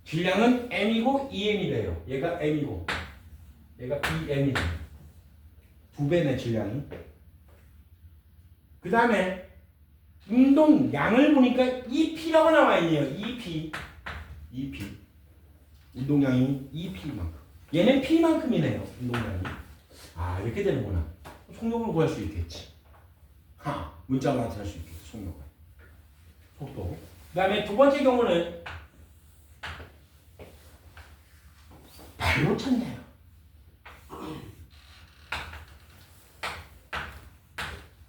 질량은 m이고 2m이래요. 얘가 m이고 얘가 2m이래요. 2배네 질량이. 그 다음에 운동량을 보니까 EP라고 나와 있네요. EP. 운동량이 EP만큼. 얘는 P만큼이네요. 운동량이. 아, 이렇게 되는구나. 속력을 구할 수 있겠지. 문자가 나타날 수 있겠지. 속력을. 속도. 그 다음에 두 번째 경우는 발로 찼네요.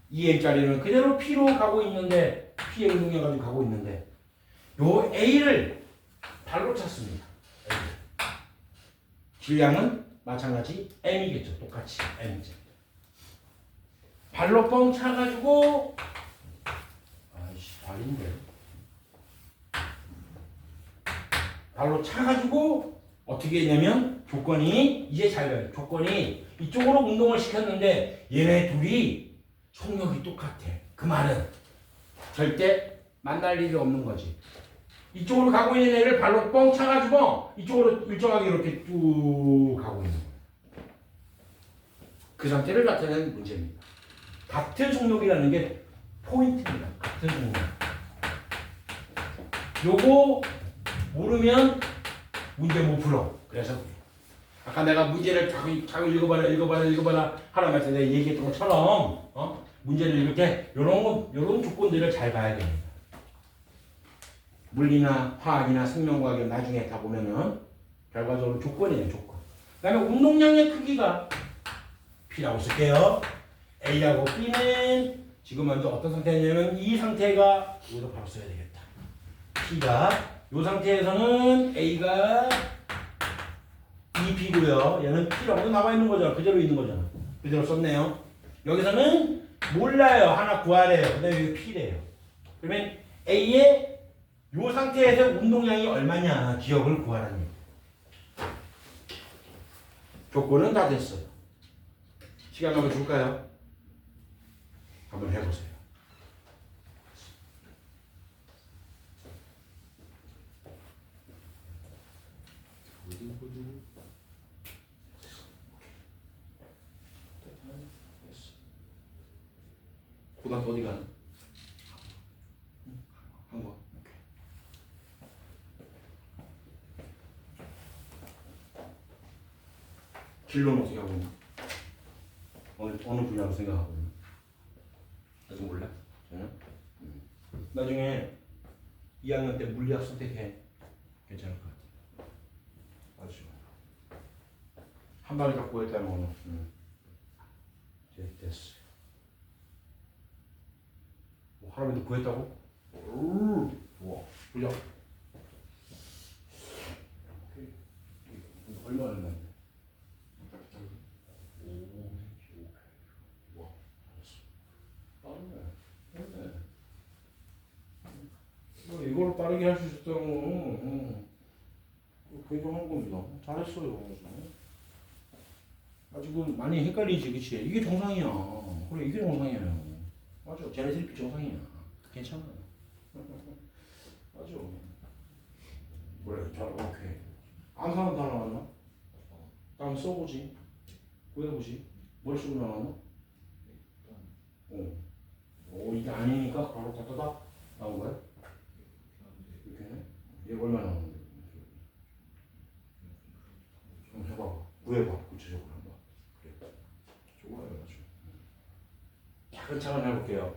EM짜리는 그대로 P로 가고 있는데 P의 운동량 가지고 가고 있는데 요 A를 발로 찼습니다. A. 질량은 마찬가지 M이겠죠. 똑같이 M이죠. 발로 뻥 차가지고 발인데 발로 차가지고 어떻게 했냐면 조건이 이제 잘 봐요. 조건이 이쪽으로 운동을 시켰는데 얘네 둘이 속력이 똑같아. 그 말은 절대 만날 일이 없는 거지. 이쪽으로 가고 있는 애를 발로 뻥 차가지고 이쪽으로 일정하게 이렇게 쭉 가고 있는 거예요. 그 상태를 나타내는 문제입니다. 같은 속력이라는 게 포인트입니다. 같은 속력. 요거 모르면 문제 못 풀어. 그래서 아까 내가 문제를 자꾸 읽어봐라 하라 말때 내가 얘기했던 것처럼 문제를 읽을 때 요런 조건들을 잘 봐야 됩니다. 물리나 화학이나 생명과학을 나중에 다 보면은 결과적으로 조건이에요. 조건. 그 다음에 운동량의 크기가 P라고 쓸게요. A하고 B는 지금 먼저 어떤 상태냐면 이 상태가 여기서 바로 써야 되겠다. P가 이 상태에서는 A가 2P고요. 얘는 P라고 나와 있는 거잖아. 그대로 있는 거잖아. 그대로 썼네요. 여기서는 몰라요. 하나 구하래요. 그 다음에 여기 P래요. 그러면 A의 이 상태에서 운동량이 얼마냐 기억을 구하라는 얘기예요. 조건은 다 됐어요. 시간 한번 줄까요? 한번 해보세요. 고등학교 어디 가는? 진로는 어떻게 하고 있나? 어느 분야로 생각하고 있나? 아직 몰라? 전혀? 나중에 2학년 때 물리학 선택해. 괜찮을 것 같아. 아주 한 방에 다 구했다는 거는. 이제 됐어. 뭐 할아버지 구했다고? 좋아. 보자. 얼마나 이걸 빠르게 할 수 있었다면 굉장한 겁니다. 잘했어요. 아직은 많이 헷갈리지, 그치? 이게 정상이야. 그래, 이게 정상이에요. 맞아, 쟤네들이 정상이야. 괜찮아. 맞아. 그래, 잘, 오케이. 아무 사람 다 나왔나? 다음 써보지. 구해보지. 머릿속으로 나왔나? 이게 아니니까 바로 다다닥 나온 거야? 이렇게 해? 얘 얼마 나오는데? 좀 해봐. 구해봐. 구체적으로 한번. 그래. 좋아요. 아주. 차근차근 해볼게요.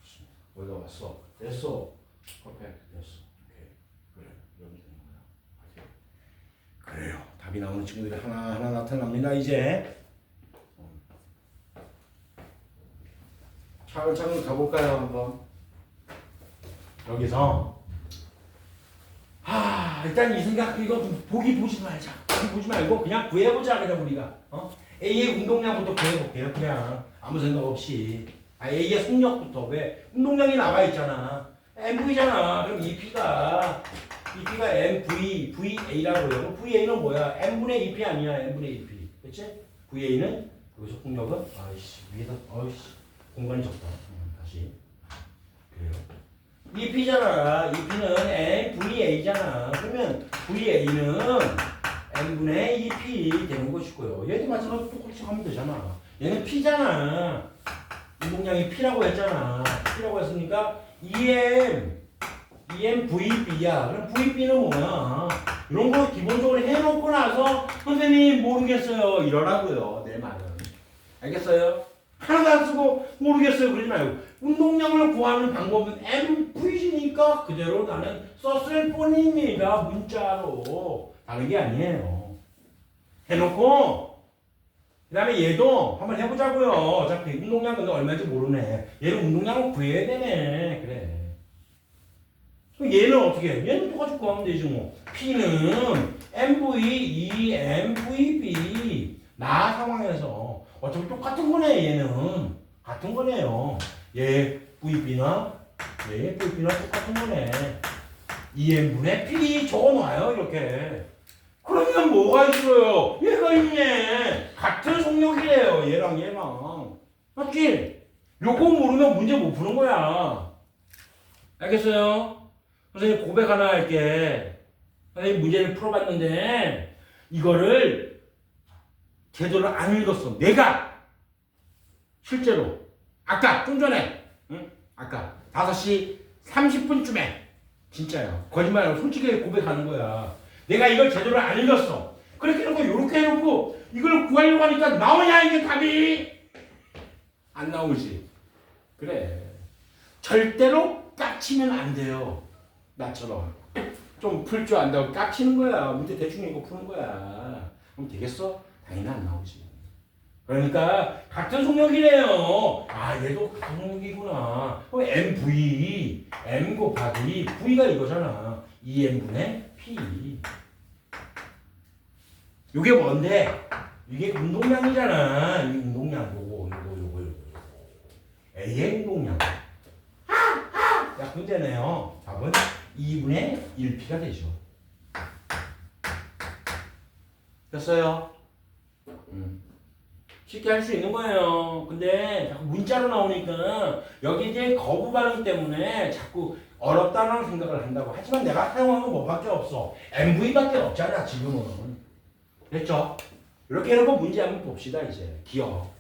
좋습니다. 거기다 왔어. 됐어. 퍼펙트 됐어. 오케이. 그래. 여기 되는 거야. 그래요. 답이 나오는 친구들이 하나하나 나타납니다. 이제 차근차근 가볼까요? 한번. 여기서 일단 이 생각 이거 보지 말자. 보지 말고 그냥 구해보자. 그냥 우리가 A의 운동량부터 구해볼게요. 그냥 아무 생각 없이. A의 속력부터. 왜? 운동량이 나와 있잖아. MV잖아. 그럼 EP가 MVA라고 해요. 그럼 VA는 뭐야? M분의 EP 아니야. M분의 EP. 그치? VA는 여기서 속력은 위에서 공간이 적다. 다시. 그래요. EP잖아. EP는 MVA잖아. 그러면 VA는 M분의 EP 되는 것이고요. 얘도 마찬가지로 똑같이 하면 되잖아. 얘는 P잖아. 운동량이 P라고 했잖아. P라고 했으니까 EMVB야. 그럼 VB는 뭐야? 이런 거 기본적으로 해놓고 나서 선생님 모르겠어요. 이러라고요. 내 말은. 알겠어요? 하나도 안 쓰고 모르겠어요. 그러지 말고. 운동량을 구하는 방법은 MVC니까 그대로 나는 썼을 뿐입니다. 문자로. 다른 게 아니에요. 해놓고 그 다음에 얘도 한번 해보자고요. 어차피 운동량 근데 얼마인지 모르네. 얘는 운동량을 구해야 되네. 그래. 그럼 얘는 어떻게 해? 얘는 똑같이 구하면 되지 뭐. P는 MV, EMVB 나 상황에서 어차피 똑같은 거네. 얘는 같은 거네요. 얘 VB나 얘 VB나 똑같은 거네. EM분의 P 적어놔요. 이렇게. 그러면 뭐가 있어요? 얘가 있네. 같은 속력이래요. 얘랑. 맞지? 요거 모르면 문제 못 푸는 거야. 알겠어요? 선생님 고백 하나 할게. 선생님 문제를 풀어봤는데 이거를 제대로 안 읽었어. 내가 실제로 아까 좀 전에 아까 5시 30분쯤에 진짜요. 거짓말 아니고 솔직히 고백하는 거야. 내가 이걸 제대로 안 읽었어. 그렇게 해놓고 이렇게 해놓고 이걸 구하려고 하니까 나오냐 이게 답이? 안 나오지. 그래. 절대로 깝치면 안 돼요. 나처럼. 좀 풀 줄 안다고 깝치는 거야. 문제 대충 읽고 푸는 거야. 그럼 되겠어? 당연히 안 나오지. 그러니까 같은 속력이래요. 얘도 같은 속력이구나. 그럼 MV, M 곱하기 V가 이거잖아. 2M분의 P. 이게 뭔데? 이게 운동량이잖아. 이 운동량 요거. A의 운동량. 약분되네요. 답은 2분의 1P가 되죠. 됐어요? 쉽게 할 수 있는 거예요. 근데 자꾸 문자로 나오니까 여기 이제 거부 반응 때문에 자꾸 어렵다는 생각을 한다고. 하지만 내가 사용한 건 뭐밖에 없어. MV밖에 없잖아 지금은. 됐죠? 이렇게 해놓고 문제 한번 봅시다. 이제 기억.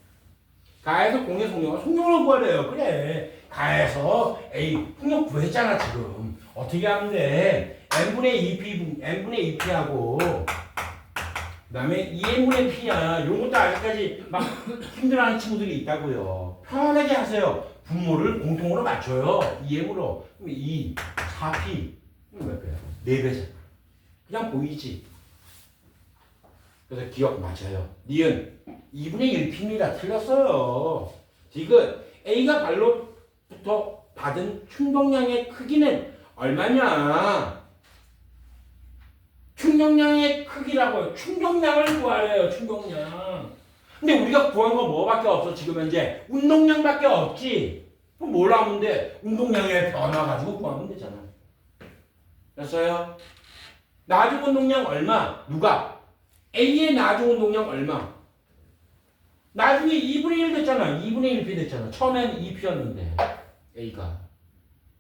가에서 공의 속력을 구하래요. 그래. 가에서 A 속력 구했잖아 지금. 어떻게 하면 돼? n분의 2p하고 그다음에 2n분의 p야. 이런 것도 아직까지 막 힘들어하는 친구들이 있다고요. 편하게 하세요. 분모를 공통으로 맞춰요. 2m으로. 그럼 2, 4p. 이거 몇 배야? 4배잖아. 그냥 보이지. 그래서 기억 맞아요. 니은 2분의 1p입니다. 틀렸어요. 지금 A가 발로부터 받은 충동량의 크기는 얼마냐? 충격량의 크기라고요. 충격량을 구하래요. 충격량. 근데 우리가 구한 건 뭐밖에 없어. 지금 현재 운동량밖에 없지. 그럼 뭘 하면 돼? 운동량의 변화 가지고 구하면 되잖아. 됐어요? 나중 운동량 얼마? 누가? A의 나중 운동량 얼마? 나중에 2분의 1 됐잖아. 2분의 1p 됐잖아. 처음엔 2p였는데 A가.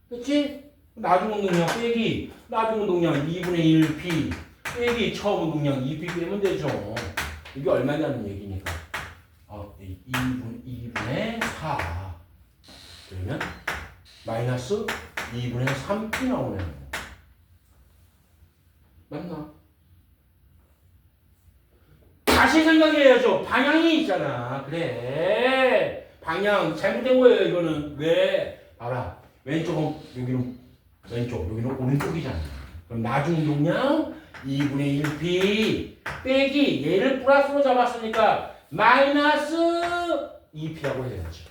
그치? 나중 운동량 빼기 나중 운동량 2분의 1p 빼기 처음 운동량 2p 빼면 되죠. 이게 얼마냐는 얘기니까 2분의 4 그러면 마이너스 2분의 3p 나오네요. 맞나? 다시 생각해야죠. 방향이 있잖아. 그래. 방향 잘못된 거예요. 이거는. 왜? 봐라. 왼쪽은 여기는 왼쪽, 여기는 오른쪽이잖아. 그럼 나중 운동량 2분의 1p 빼기 얘를 플러스로 잡았으니까 마이너스 2p라고 해야죠.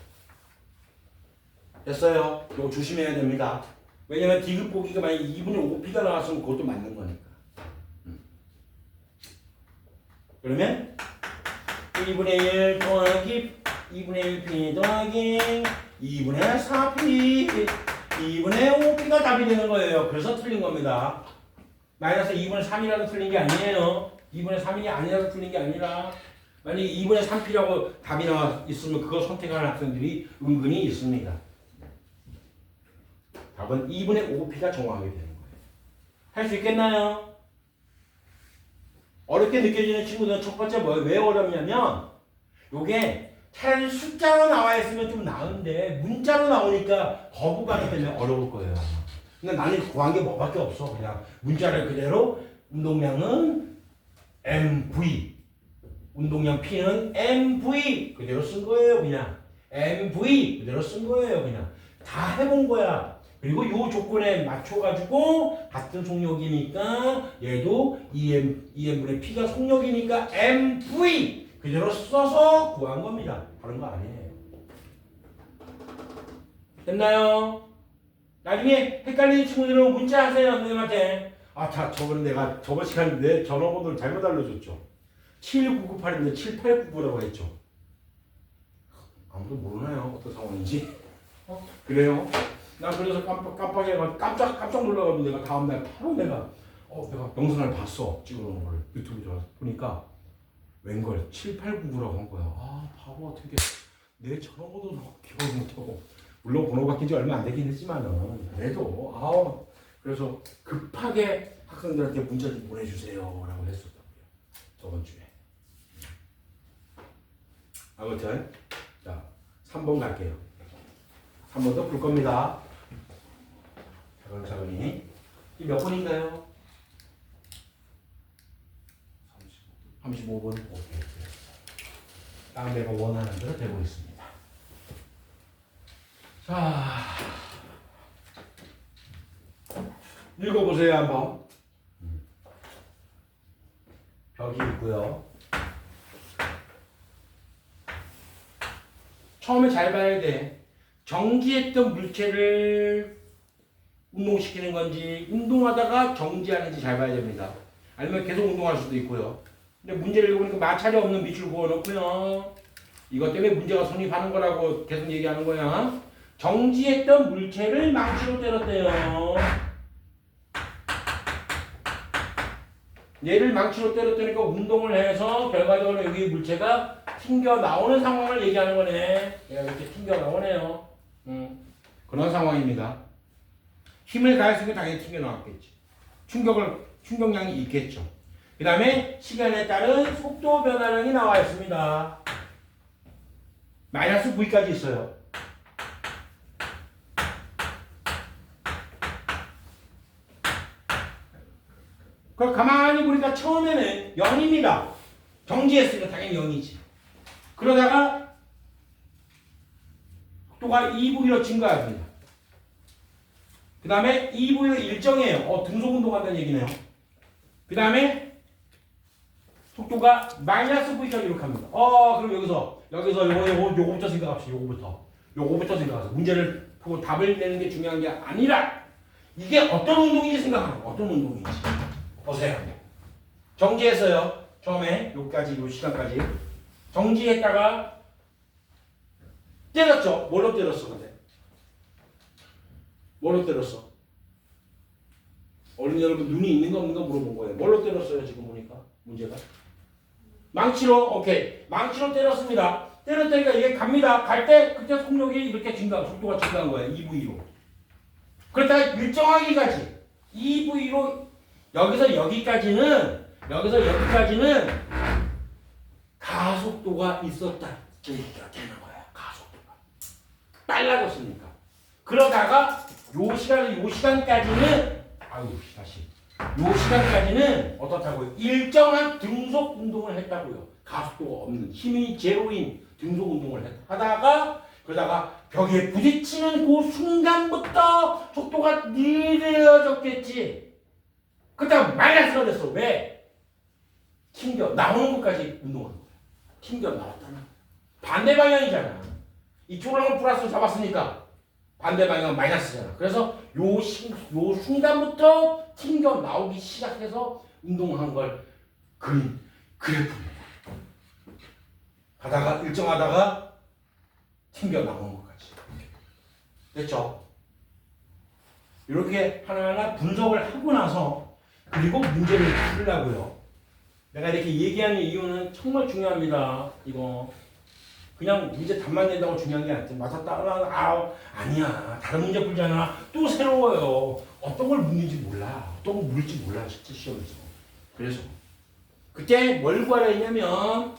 됐어요. 이거 조심해야 됩니다. 왜냐면 디귿 보기가 만약 2분의 5p가 나왔으면 그것도 맞는 거니까. 그러면 2분의 1 더하기 2분의 1p 더하기 2분의 4p 2분의 5p가 답이 되는 거예요. 그래서 틀린 겁니다. 마이너스 2분의 3이라도 틀린 게 아니에요. 2분의 3이 아니라도 틀린 게 아니라 만약에 2분의 3p라고 답이 나와 있으면 그거 선택하는 학생들이 은근히 있습니다. 답은 2분의 5p가 정확하게 되는 거예요. 할 수 있겠나요? 어렵게 느껴지는 친구들은 첫 번째 왜 어렵냐면 요게 차라리 숫자로 나와 있으면 좀 나은데 문자로 나오니까 거부감이 때문에 어려울 거예요. 근데 나는 구한 게 뭐밖에 없어. 그냥 문자를 그대로 운동량은 mv 운동량 p는 mv 그대로 쓴 거예요. 그냥 mv 그대로 쓴 거예요. 그냥 다 해본 거야. 그리고 요 조건에 맞춰가지고 같은 속력이니까 얘도 EM분의 P가 속력이니까 MV 그대로 써서 구한 겁니다. 다른 거 아니에요. 됐나요? 나중에 헷갈리는 친구들은 문자 하세요. 선생님한테. 내가 저번 시간에 내 전화번호를 잘못 알려줬죠. 79998인데 7899라고 했죠. 아무도 모르나요? 어떤 상황인지? 그래요? 난 그래서 깜빡이 깜짝 놀라가지고 내가 다음날 바로 내가 영상을 봤어. 찍어놓은 걸 유튜브에 들어가서 보니까 웬걸 7899라고 한 거야. 아 바보 어떻게 내 전화번호도 기억을 못하고 물론 번호 바뀐 지 얼마 안 되긴 했지만은 그래도 그래서 급하게 학생들한테 문자 좀 보내주세요라고 했었다고요. 저번 주에. 아무튼 자 3번 갈게요. 3번 더 볼 겁니다. 차근차근히. 이 몇 번인가요? 35번. 오케이. 다음 내가 원하는 대로 되고 있습니다. 자, 읽어보세요 한번. 벽이 있고요. 처음에 잘 봐야 돼. 정지했던 물체를 운동시키는 건지 운동하다가 정지하는지 잘 봐야 됩니다. 아니면 계속 운동할 수도 있고요. 근데 문제를 읽어보니까 마찰이 없는 밑줄 그어놓고요. 이것 때문에 문제가 성립하는 거라고 계속 얘기하는 거야. 정지했던 물체를 망치로 때렸대요. 얘를 망치로 때렸더니까 운동을 해서 결과적으로 여기 물체가 튕겨 나오는 상황을 얘기하는 거네. 얘가 이렇게 튕겨 나오네요. 그런 상황입니다. 힘을 가했으면 당연히 튕겨 나왔겠지. 충격량이 있겠죠. 그 다음에 시간에 따른 속도 변화량이 나와 있습니다. 마이너스 V까지 있어요. 그걸 가만히 보니까 처음에는 0입니다. 정지했으니까 당연히 0이지. 그러다가 속도가 2V로 증가합니다. 그 다음에 2V로 일정해요. 등속운동한다는 얘기네요. 그 다음에 속도가 마이너스 V까지 이렇게 합니다. 그럼 여기서 요거부터 생각합시다. 요거부터 생각하세요. 문제를 보고 답을 내는 게 중요한 게 아니라 이게 어떤 운동인지 생각하는 거. 어떤 운동인지. 보세요. 정지했어요. 처음에 여기까지, 요 시간까지. 정지했다가 때렸죠. 뭘로 때렸어, 근데? 뭘로 때렸어? 어린이 여러분 눈이 있는 거 없는 거 물어본 거예요. 뭘로 때렸어요, 지금 보니까? 문제가. 망치로, 오케이. 망치로 때렸습니다. 때렸다니까 이게 갑니다. 갈 때 그때 속력이 이렇게 속도가 증가한 거예요. 2V로. 그렇다가 일정하기까지 2V로 여기서 여기까지는 가속도가 있었다. 얘기가 되는 거야. 가속도가. 빨라졌으니까. 그러다가 요 시간까지는 요 시간까지는 어떻다고요? 일정한 등속 운동을 했다고요. 가속도가 없는 힘이 제로인 등속 운동을 하다가 그러다가 벽에 부딪히는 그 순간부터 속도가 느려졌겠지. 그때 마이너스가 됐어. 왜? 튕겨 나오는 것까지 운동하는 거야. 튕겨 나왔다는 반대 방향이잖아. 이쪽으로 하면 플러스 잡았으니까 반대 방향은 마이너스잖아. 그래서 요 순간부터 튕겨 나오기 시작해서 운동한 걸 그래프입니다. 하다가 일정하다가 튕겨 나오는 것까지. 됐죠? 이렇게 하나하나 분석을 하고 나서 그리고 문제를 풀려고요. 내가 이렇게 얘기하는 이유는 정말 중요합니다. 이거 그냥 문제 답만 낸다고 중요한 게 아니지. 맞았다. 아니야. 다른 문제 풀잖아. 또 새로워요. 어떤 걸 묻는지 몰라. 어떤 걸 물을지 몰라. 실제 시험에서. 그래서 그때 뭘 구하려 했냐면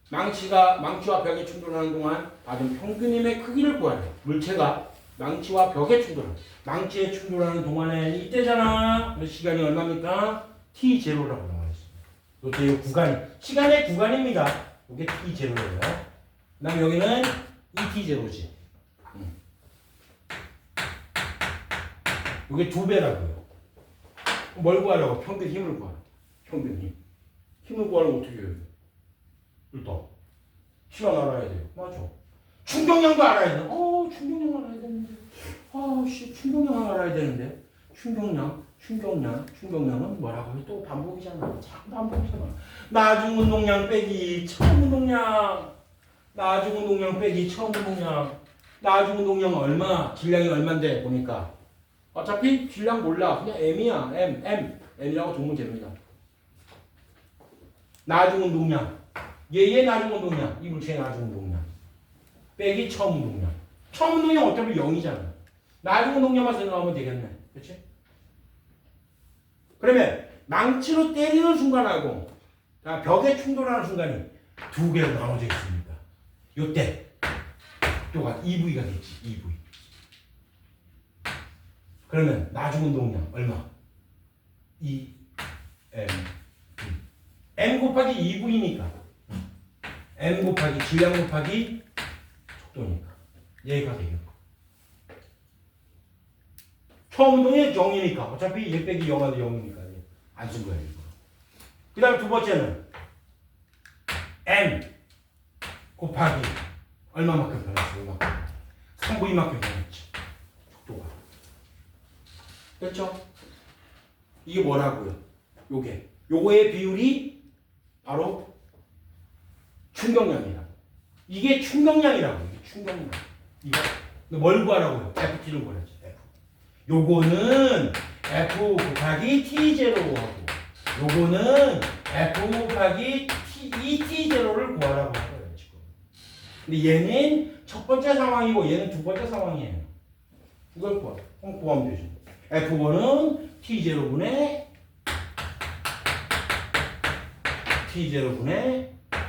망치와 벽에 충돌하는 동안 받은 평균임의 크기를 구하래요. 물체가 망치와 벽에 망치에 충돌하는 동안에 이때잖아. 시간이 얼마입니까? T0라고 나와 있어요. 이게 구간, 시간의 구간입니다. 이게 T0예요. 그 다음에 여기는 ET0지. 이게 2배라고요. 뭘 구하려고? 평균 힘을 구하라. 평균 힘. 힘을 구하려면 어떻게 해요? 일단 시간 알아야 돼요. 맞아. 충격량도 알아야 돼. 충격량 알아야 되는데. 충격량 알아야 되는데. 충격량은 뭐라고 해? 또 반복이잖아. 자꾸 반복이잖아. 나중 운동량 빼기 처음 운동량. 나중 운동량 빼기 처음 운동량. 나중 운동량 얼마? 질량이 얼만데 보니까. 어차피 질량 몰라. 그냥 M이야. M이라고 적으면 됩니다. 나중 운동량. 얘의 나중 운동량. 이 물체의 나중 운동량. 빼기 처음 운동량. 처음 운동량 어차피 0이잖아. 나중 운동량만 생각하면 되겠네. 그렇지? 그러면 망치로 때리는 순간하고 벽에 충돌하는 순간이 두 개로 나눠져 있습니다. 요때 속도가 2V가 됐지. 2V. 그러면 나중 운동량 얼마? 2M. M 곱하기 2V니까 M 곱하기 질량 곱하기 속도니까 얘가 되겠고 처음 운동이 0이니까 어차피 1 빼기 0하면 0이니까 안 쓴 거예요. 그 다음에 두 번째는 M 곱하기 얼마만큼 변했어? 얼마만큼? 3V만큼 변했지. 속도가. 됐죠? 이게 뭐라고요? 요거의 비율이 바로 충격량이라고. 이게 충격량이라고. 이거 뭘 구하라고요? FT를 구하지. F. 요거는 F 곱하기 T0로 하고 요거는 F 곱하기 ET0를 구하라고 할 거예요. 지금. 근데 얘는 첫 번째 상황이고 얘는 두 번째 상황이에요. 이걸 구하면 되죠. F1은 T0분의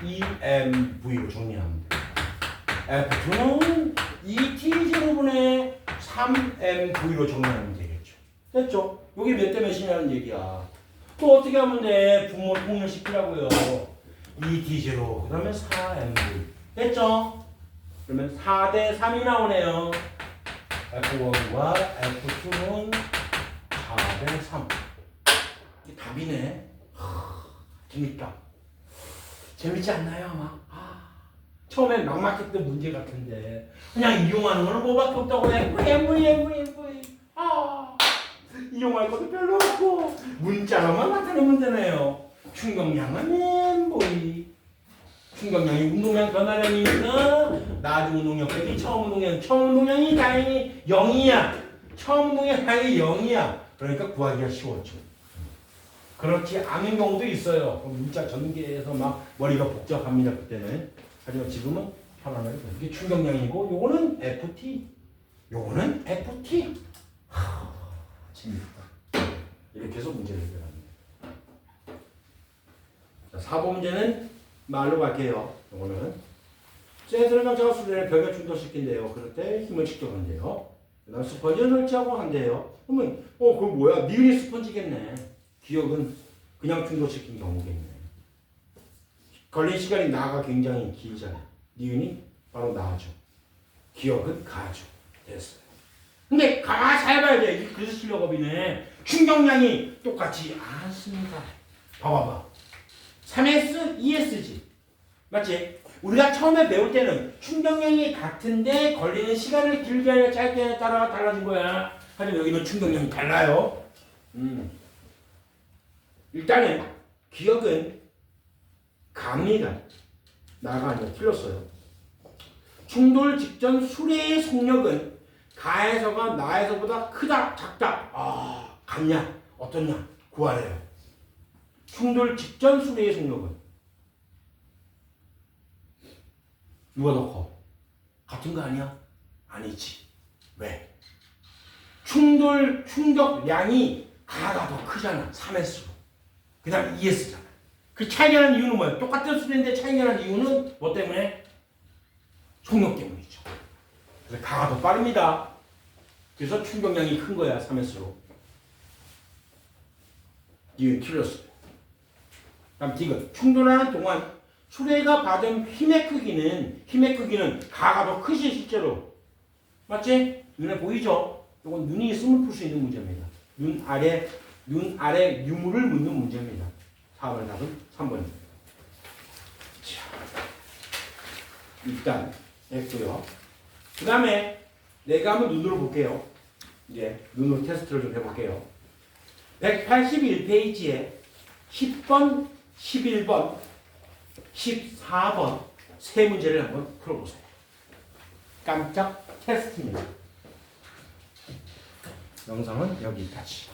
EMV로 정리하면 돼요. F2는 ET0분의 3MV로 정리하면 되겠죠. 됐죠? 이게 몇 대 몇이냐는 얘기야. 또 어떻게 하면 돼? 분모 통일시키라고요. 2D0 그 다음에 4mv 됐죠? 그러면 4대 3이 나오네요. F1과 F2는 4대 3. 이게 답이네. 재밌다. 재밌지 않나요, 아마? 처음엔 막막했던 문제 같은데 그냥 이용하는 거는 뭐밖에 없다고 해. 이용할 것도 별로 없고 문자로만 나타내면 되네요. 충격량은 MV. 충격량이 운동량 변화량이니까 나중 운동량 빼기 처음 운동량이 다행히 0이야. 처음 운동량이 다행히 0이야. 그러니까 구하기가 쉬웠죠. 그렇지 않은 경우도 있어요. 문자 전개에서 막 머리가 복잡합니다. 그때는. 하지만 지금은 편안하게. 이게 충격량이고 요거는 FT. 요거는 FT. 재밌다. 이렇게 해서 문제를 해결합니다. 자, 4번 문제는 말로 갈게요. 요거는 센서를 장착한 수준의 벽에 충돌시킨대요. 그럴 때 힘을 측정한대요. 그 다음 스펀지를 설치하고 한대요. 그러면 그거 뭐야? 니은이 스펀지겠네. 기억은 그냥 충돌시킨 경우겠네. 걸린 시간이 나가 굉장히 길잖아요. 니은이 바로 나죠. 기억은 가죠. 됐어요. 근데 가만 잘 봐야 돼. 그래서 실력업이네. 충격량이 똑같지 않습니다. 봐봐봐. 3S, 2S지. 맞지? 우리가 처음에 배울 때는 충격량이 같은데 걸리는 시간을 길게 하냐 짧게 하냐에 따라 달라진 거야. 하지만 여기는 충격량이 달라요. 일단은 기억은 갑니다. 나가 아니라 틀렸어요. 충돌 직전 수레의 속력은 가에서가 나에서보다 크다, 작다. 같냐, 어떻냐 구하래요. 충돌 직전 수레의 속력은 누가 더 커? 같은 거 아니야? 아니지. 왜? 충격량이 가가 더 크잖아. 3S로. 그 다음에 2S잖아. 그 차이가 나는 이유는 뭐야? 똑같은 수레인데 차이가 나는 이유는 뭐 때문에? 속력 때문이죠. 그래서 가가 더 빠릅니다. 그래서 충격량이 큰 거야. 3S로. 이유는 틀렸어요. 다음 디귿. 충돌하는 동안 수레가 받은 힘의 크기는 가가 더 크지 실제로. 맞지? 눈에 보이죠? 이건 눈이 있으면 풀 수 있는 문제입니다. 눈 아래 유무를 묻는 문제입니다. 4번 답은 3번입니다. 자, 일단 했고요. 그 다음에 내가 한번 눈으로 볼게요. 이제 눈으로 테스트를 좀 해볼게요. 181페이지에 10번, 11번, 14번 세 문제를 한번 풀어보세요. 깜짝 테스트입니다. 영상은 여기까지.